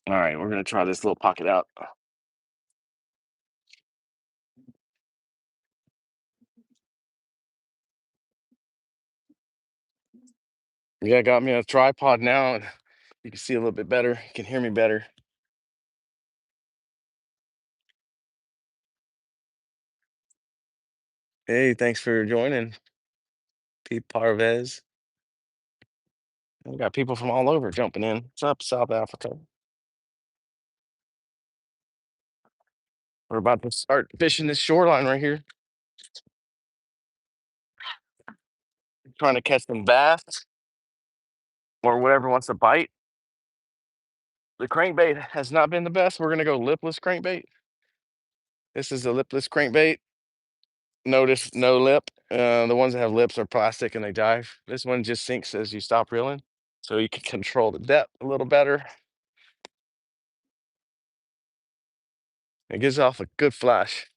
All right, we're going to try this little pocket out. Yeah, got me on a tripod now. And you can see a little bit better. You can hear me better. Hey, thanks for joining, Pete Parvez. We got people from all over jumping in. What's up, South Africa? We're about to start fishing this shoreline right here. Trying to catch some bass or whatever wants to bite. The crankbait has not been the best. We're gonna go lipless crankbait. This is a lipless crankbait. Notice no lip. The ones that have lips are plastic and they dive. This one just sinks as you stop reeling, so you can control the depth a little better. It gives off a good flash.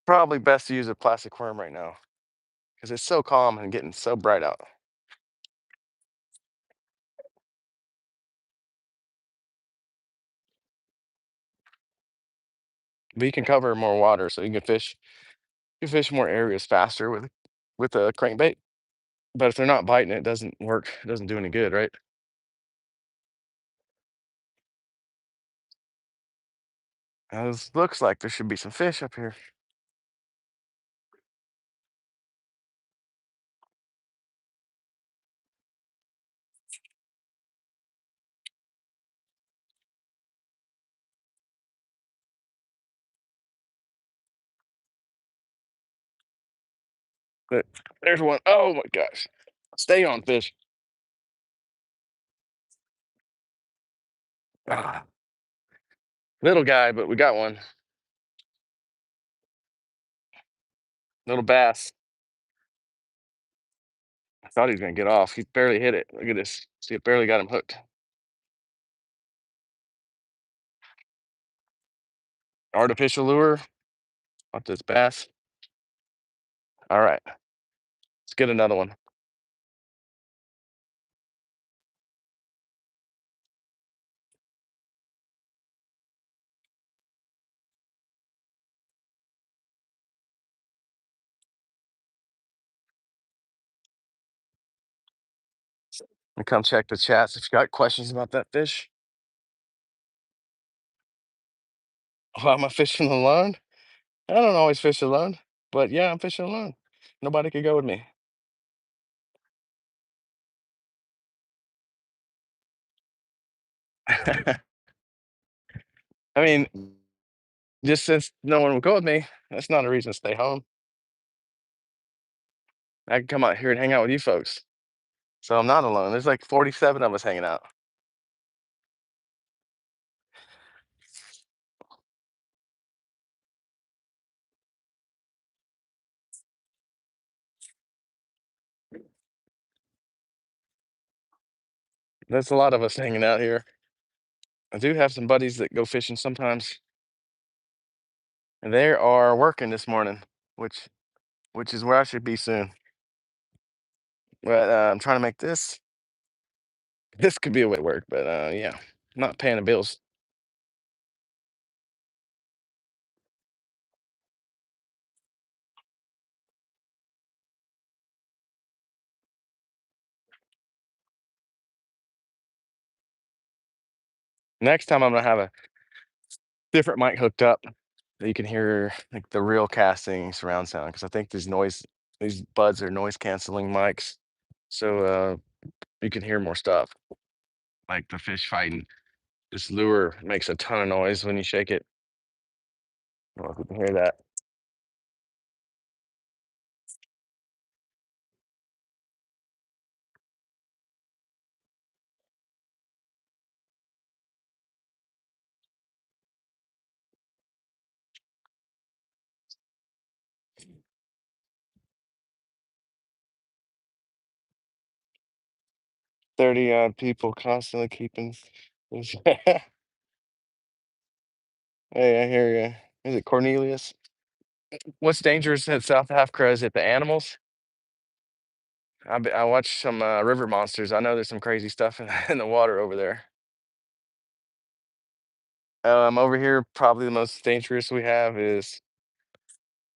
Probably best to use a plastic worm right now. because it's so calm and getting so bright out. But you can cover more water, so you can fish more areas faster with a crankbait. But if they're not biting, it doesn't work. It doesn't do any good, right? As looks like there should be some fish up here. But there's one. Oh my gosh. Stay on fish. Ah, little guy, but we got one. Little bass. I thought he was gonna get off. He barely hit it. Look at this. See, it barely got him hooked. Artificial lure. Want this bass. All right. Let's get another one. And come check the chats if you got questions about that fish. Why am I fishing alone? I don't always fish alone, but yeah, I'm fishing alone. Nobody could go with me. I mean, just since no one would go with me, that's not a reason to stay home. I can come out here and hang out with you folks. So I'm not alone. There's like 47 of us hanging out. There's a lot of us hanging out here. I do have some buddies that go fishing sometimes, and they are working this morning, which is where I should be soon. But I'm trying to make this. This could be a way to work, but yeah, not paying the bills. Next time I'm gonna have a different mic hooked up that you can hear like the real casting surround sound because I think these buds are noise canceling mics, so you can hear more stuff like the fish fighting. This lure makes a ton of noise when you shake it. I don't know if you can hear that. 30 odd people constantly keeping. Hey, I hear you. Is it Cornelius? What's dangerous at South Africa is it the animals? I watched some river monsters. I know there's some crazy stuff in the water over there. Over here, probably the most dangerous we have is,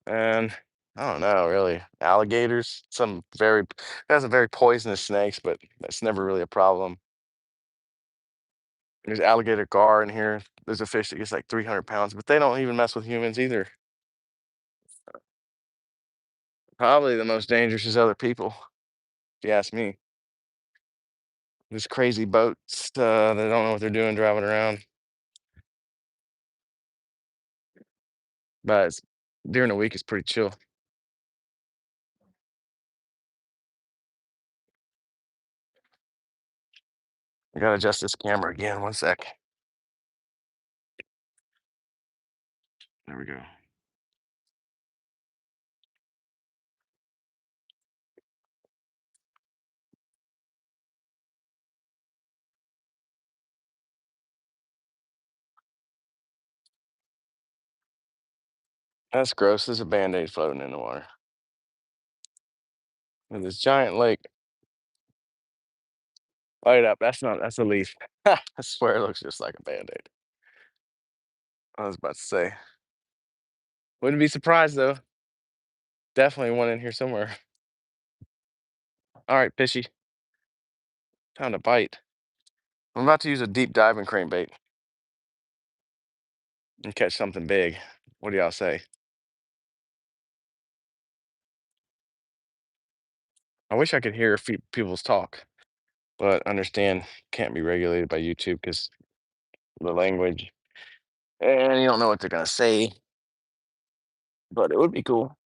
and I don't know, really, alligators. Some very, has some very poisonous snakes, but that's never really a problem. There's alligator gar in here. There's a fish that gets like 300 pounds, but they don't even mess with humans either. Probably the most dangerous is other people, if you ask me. There's crazy boats that don't know what they're doing driving around. But during the week, it's pretty chill. I gotta adjust this camera again. One sec. There we go. That's gross. There's a band-aid floating in the water. in this giant lake. Light up. That's a leaf. I swear it looks just like a band-aid. I was about to say. Wouldn't be surprised though. Definitely one in here somewhere. All right, fishy. Time to bite. I'm about to use a deep diving crankbait and catch something big. What do y'all say? I wish I could hear people's talk, but understand can't be regulated by YouTube because the language, and you don't know what they're gonna say. But it would be cool.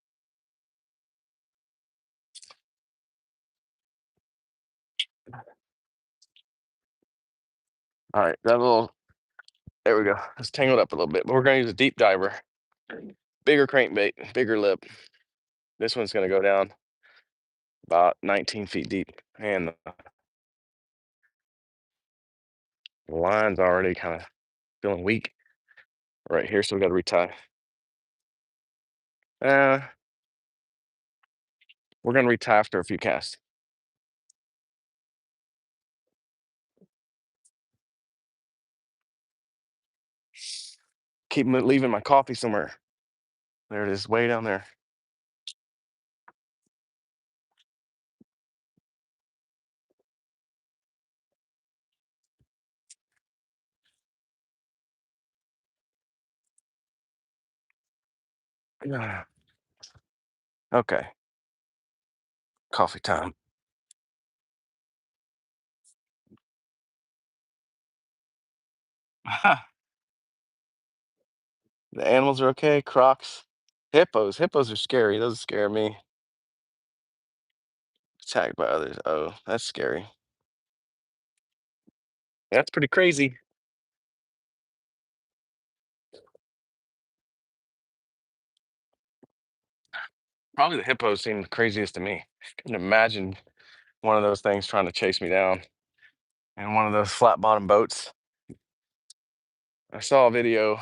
All right, that little. There we go. It's tangled up a little bit, but we're gonna use a deep diver, bigger crankbait, bigger lip. This one's gonna go down about 19 feet deep, and the line's already kind of feeling weak right here, so we got to retie. Uh, we're gonna retie after a few casts. Keep leaving my coffee somewhere. There it is, way down there. Ah, okay, coffee time. The animals are okay. Crocs, hippos. Hippos are scary. Those scare me. Attacked by others. Oh, that's scary. That's pretty crazy. Probably the hippos seem the craziest to me. Can imagine one of those things trying to chase me down in one of those flat bottom boats. I saw a video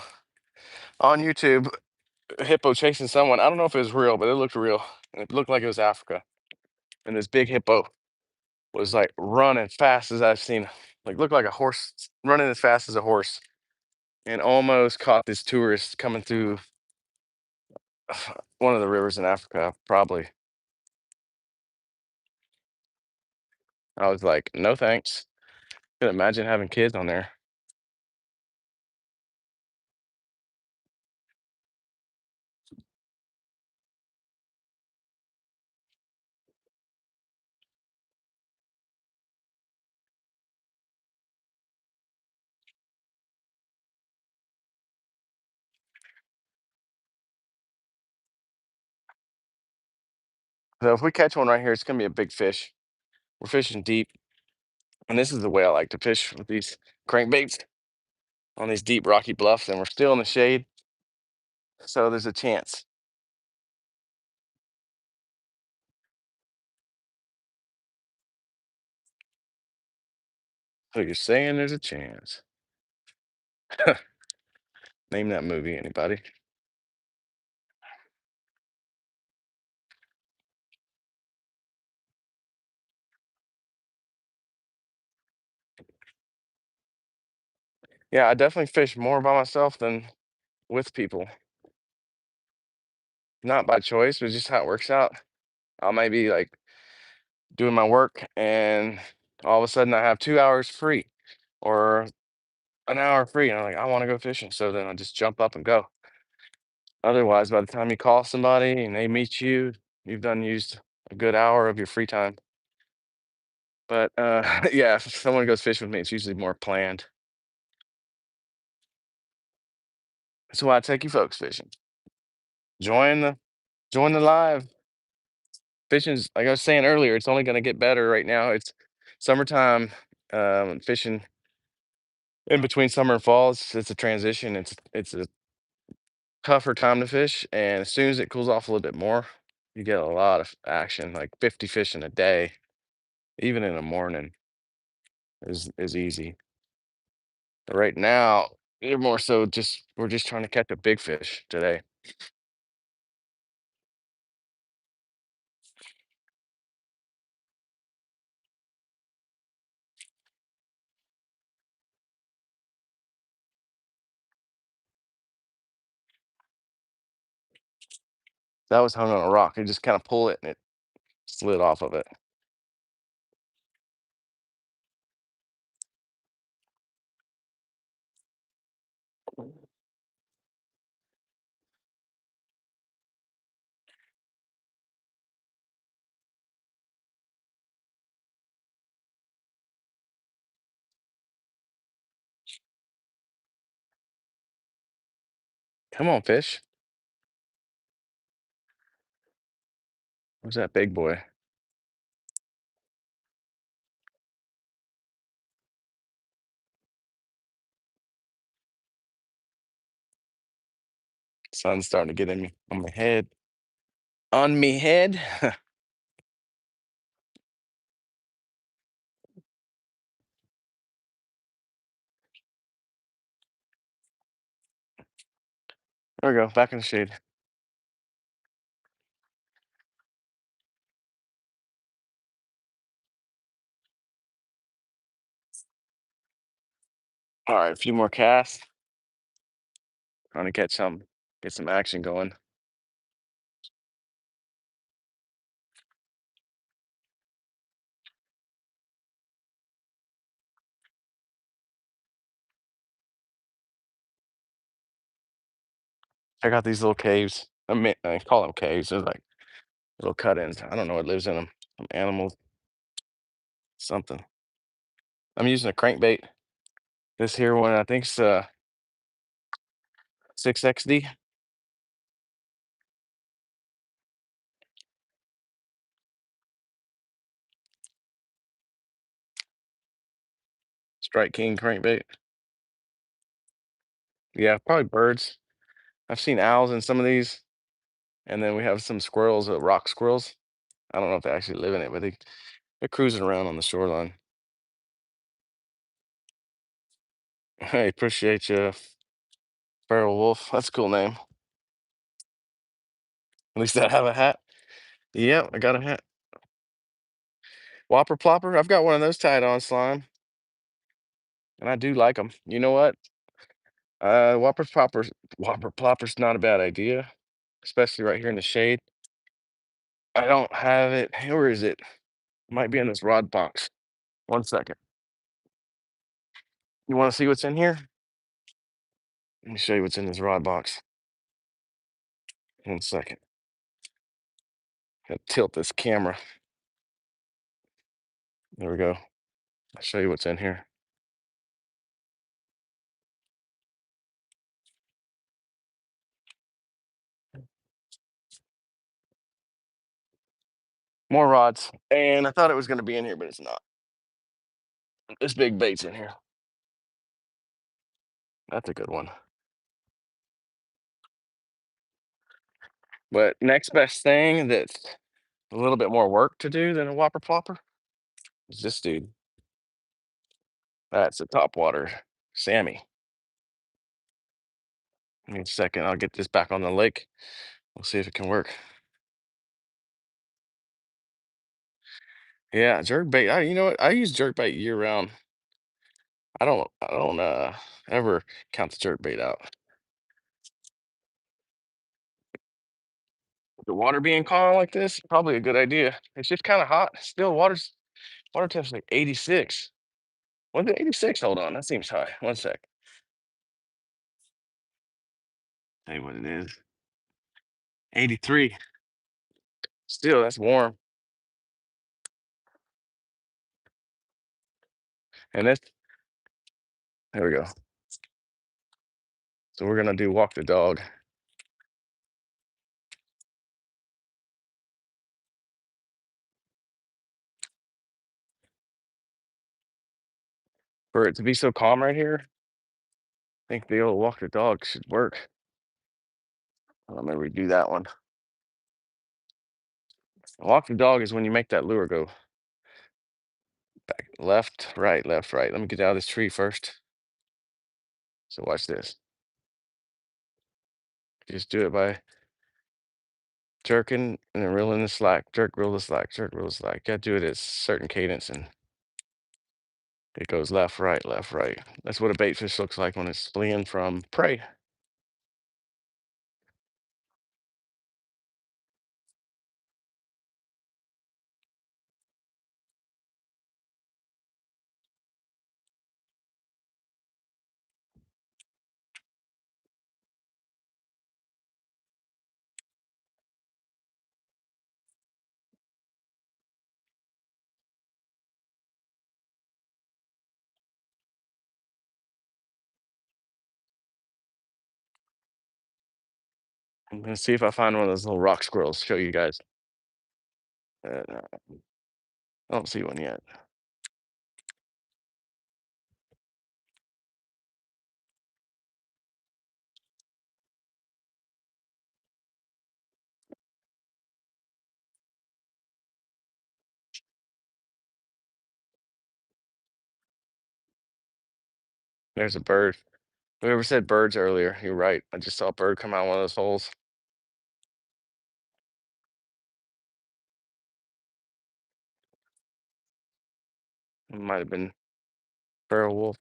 on YouTube, a hippo chasing someone. I don't know if it was real, but it looked real. And it looked like it was Africa. And this big hippo was like running fast as I've seen, like looked like a horse running as fast as a horse, and almost caught this tourist coming through one of the rivers in Africa, probably. I was like, no thanks. Could imagine having kids on there. So if we catch one right here, it's gonna be a big fish. We're fishing deep, and this is the way I like to fish with these crankbaits on these deep rocky bluffs, and we're still in the shade, so there's a chance. So you're saying there's a chance? Name that movie, anybody? Yeah, I definitely fish more by myself than with people. Not by choice, but just how it works out. I may be like doing my work, and all of a sudden I have 2 hours free or an hour free, and I'm like, I want to go fishing. So then I just jump up and go. Otherwise, by the time you call somebody and they meet you, you've done used a good hour of your free time. But yeah, if someone goes fishing with me, it's usually more planned. That's why I take you folks fishing. Join the join the live. Fishing's like I was saying earlier, it's only gonna get better right now. It's summertime. Fishing in between summer and fall, it's a transition. It's a tougher time to fish, and as soon as it cools off a little bit more, you get a lot of action, like 50 fish in a day, even in the morning is easy. But right now, you're more so just we're just trying to catch a big fish today. That was hung on a rock. You just kind of pull it and it slid off of it. Come on, fish. Where's that big boy? Sun's starting to get in me on my head. On me head. There we go. Back in the shade. All right, a few more casts. Trying to catch some, get some action going. Check out these little caves. I mean, I call them caves. They're like little cut-ins. I don't know what lives in them. Some animals, something. I'm using a crankbait. This here one, I think's 6XD. Strike King crankbait. Yeah, probably birds. I've seen owls in some of these, and then we have some squirrels, rock squirrels. I don't know if they actually live in it, but they're cruising around on the shoreline. Hey, appreciate you, Feral Wolf. That's a cool name. At least I have a hat. Yep, I got a hat. Whopper Plopper. I've got one of those tied on, Slime, and I do like them. You know what? Whopper Plopper's not a bad idea, especially right here in the shade. I don't have it. Where is it? Might be in this rod box. One second. You want to see what's in here? Let me show you what's in this rod box. One second. Gotta tilt this camera. There we go. I'll show you what's in here. More rods. And I thought it was going to be in here, but it's not. This big bait's in here. That's a good one. But next best thing that's a little bit more work to do than a Whopper Plopper is this dude. That's a Topwater Sammy. Give me a second. I'll get this back on the lake. We'll see if it can work. Yeah, jerk bait. You know what? I use jerk bait year round. I don't ever count the jerk bait out. The water being calm like this, probably a good idea. It's just kind of hot. Still, water temp's like 86. What's the 86? Hold on, that seems high. One sec. Tell you what it is. 83. Still, that's warm. And that's there we go. So we're gonna do walk the dog. For it to be so calm right here, I think the old walk the dog should work. I'm gonna redo that one. Walk the dog is when you make that lure go back, left, right, left, right. Let me get out of this tree first. So watch this. Just do it by jerking and then reeling the slack. Jerk, reel the slack, jerk, reel the slack. Gotta do it at a certain cadence and it goes left, right, left, right. That's what a bait fish looks like when it's fleeing from prey. I'm gonna see if I find one of those little rock squirrels. Show you guys. I don't see one yet. There's a bird. Whoever said birds earlier, you're right. I just saw a bird come out of one of those holes. It might have been feral wolf.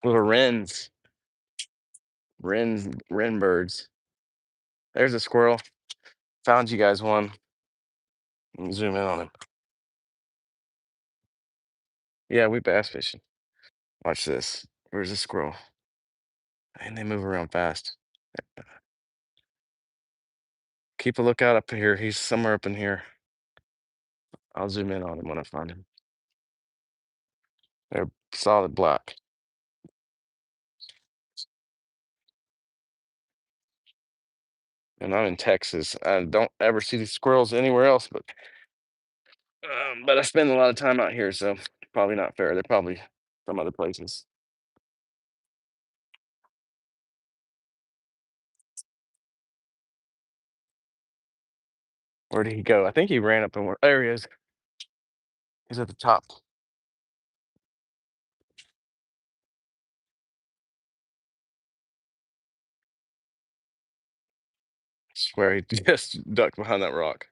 Little wrens. Wren birds. There's a squirrel. Found you guys one. Let me zoom in on him. Yeah, we bass fishing. Watch this. Where's the squirrel? And they move around fast. Keep a lookout up here. He's somewhere up in here. I'll zoom in on him when I find him. They're solid black. And I'm in Texas. I don't ever see these squirrels anywhere else, but I spend a lot of time out here, so probably not fair. They're probably some other places. Where did he go? I think he ran up in where there he is. He's at the top. I swear he just ducked behind that rock.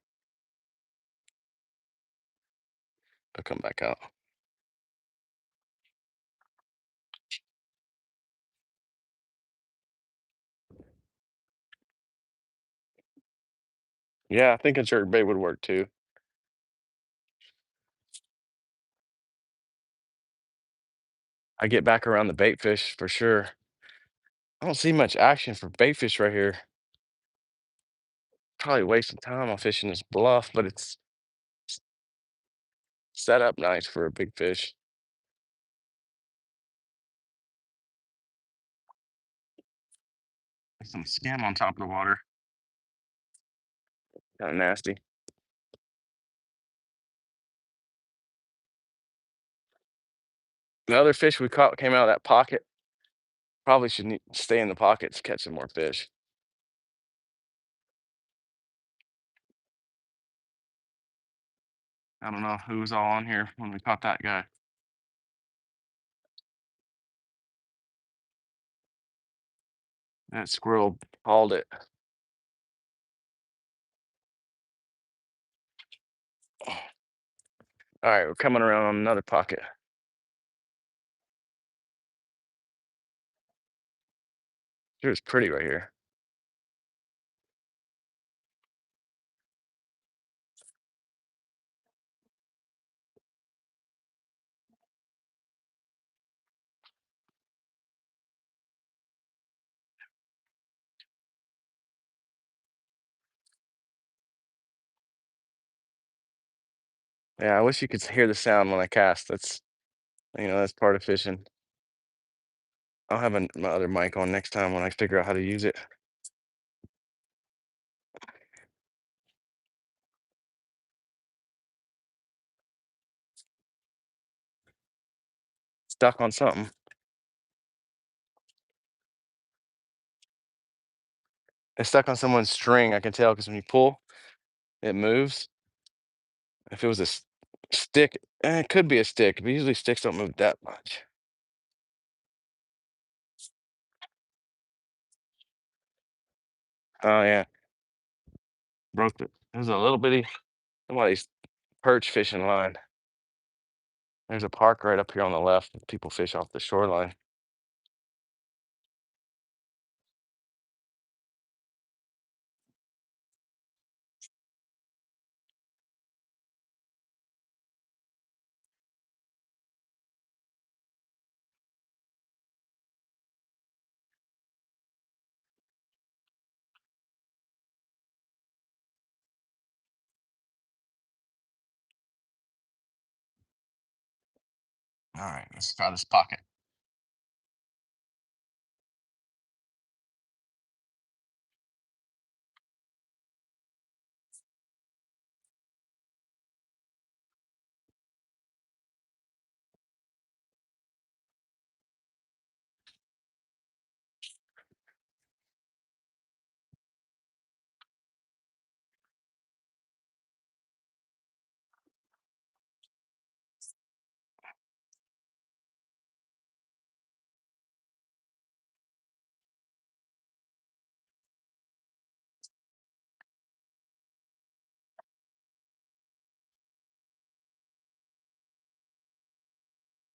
I'll come back out. Yeah, I think a jerk bait would work too. I get back around the bait fish for sure. I don't see much action for bait fish right here. Probably wasting time on fishing this bluff, but it's set up nice for a big fish. Some skim on top of the water. Kind of nasty. The other fish we caught came out of that pocket. Probably should stay in the pocket to catch some more fish. I don't know who was all on here when we caught that guy. That squirrel hauled it. All right, we're coming around on another pocket. Sure, it's pretty right here. Yeah, I wish you could hear the sound when I cast. That's part of fishing. I'll have my other mic on next time when I figure out how to use it. Stuck on something. It's stuck on someone's string. I can tell because when you pull, it moves. If it was a stick, it could be a stick, but usually sticks don't move that much. Oh yeah, broke it. There's a little bitty somebody's perch fishing line. There's a park right up here on the left. People fish off the shoreline. All right, let's try this pocket.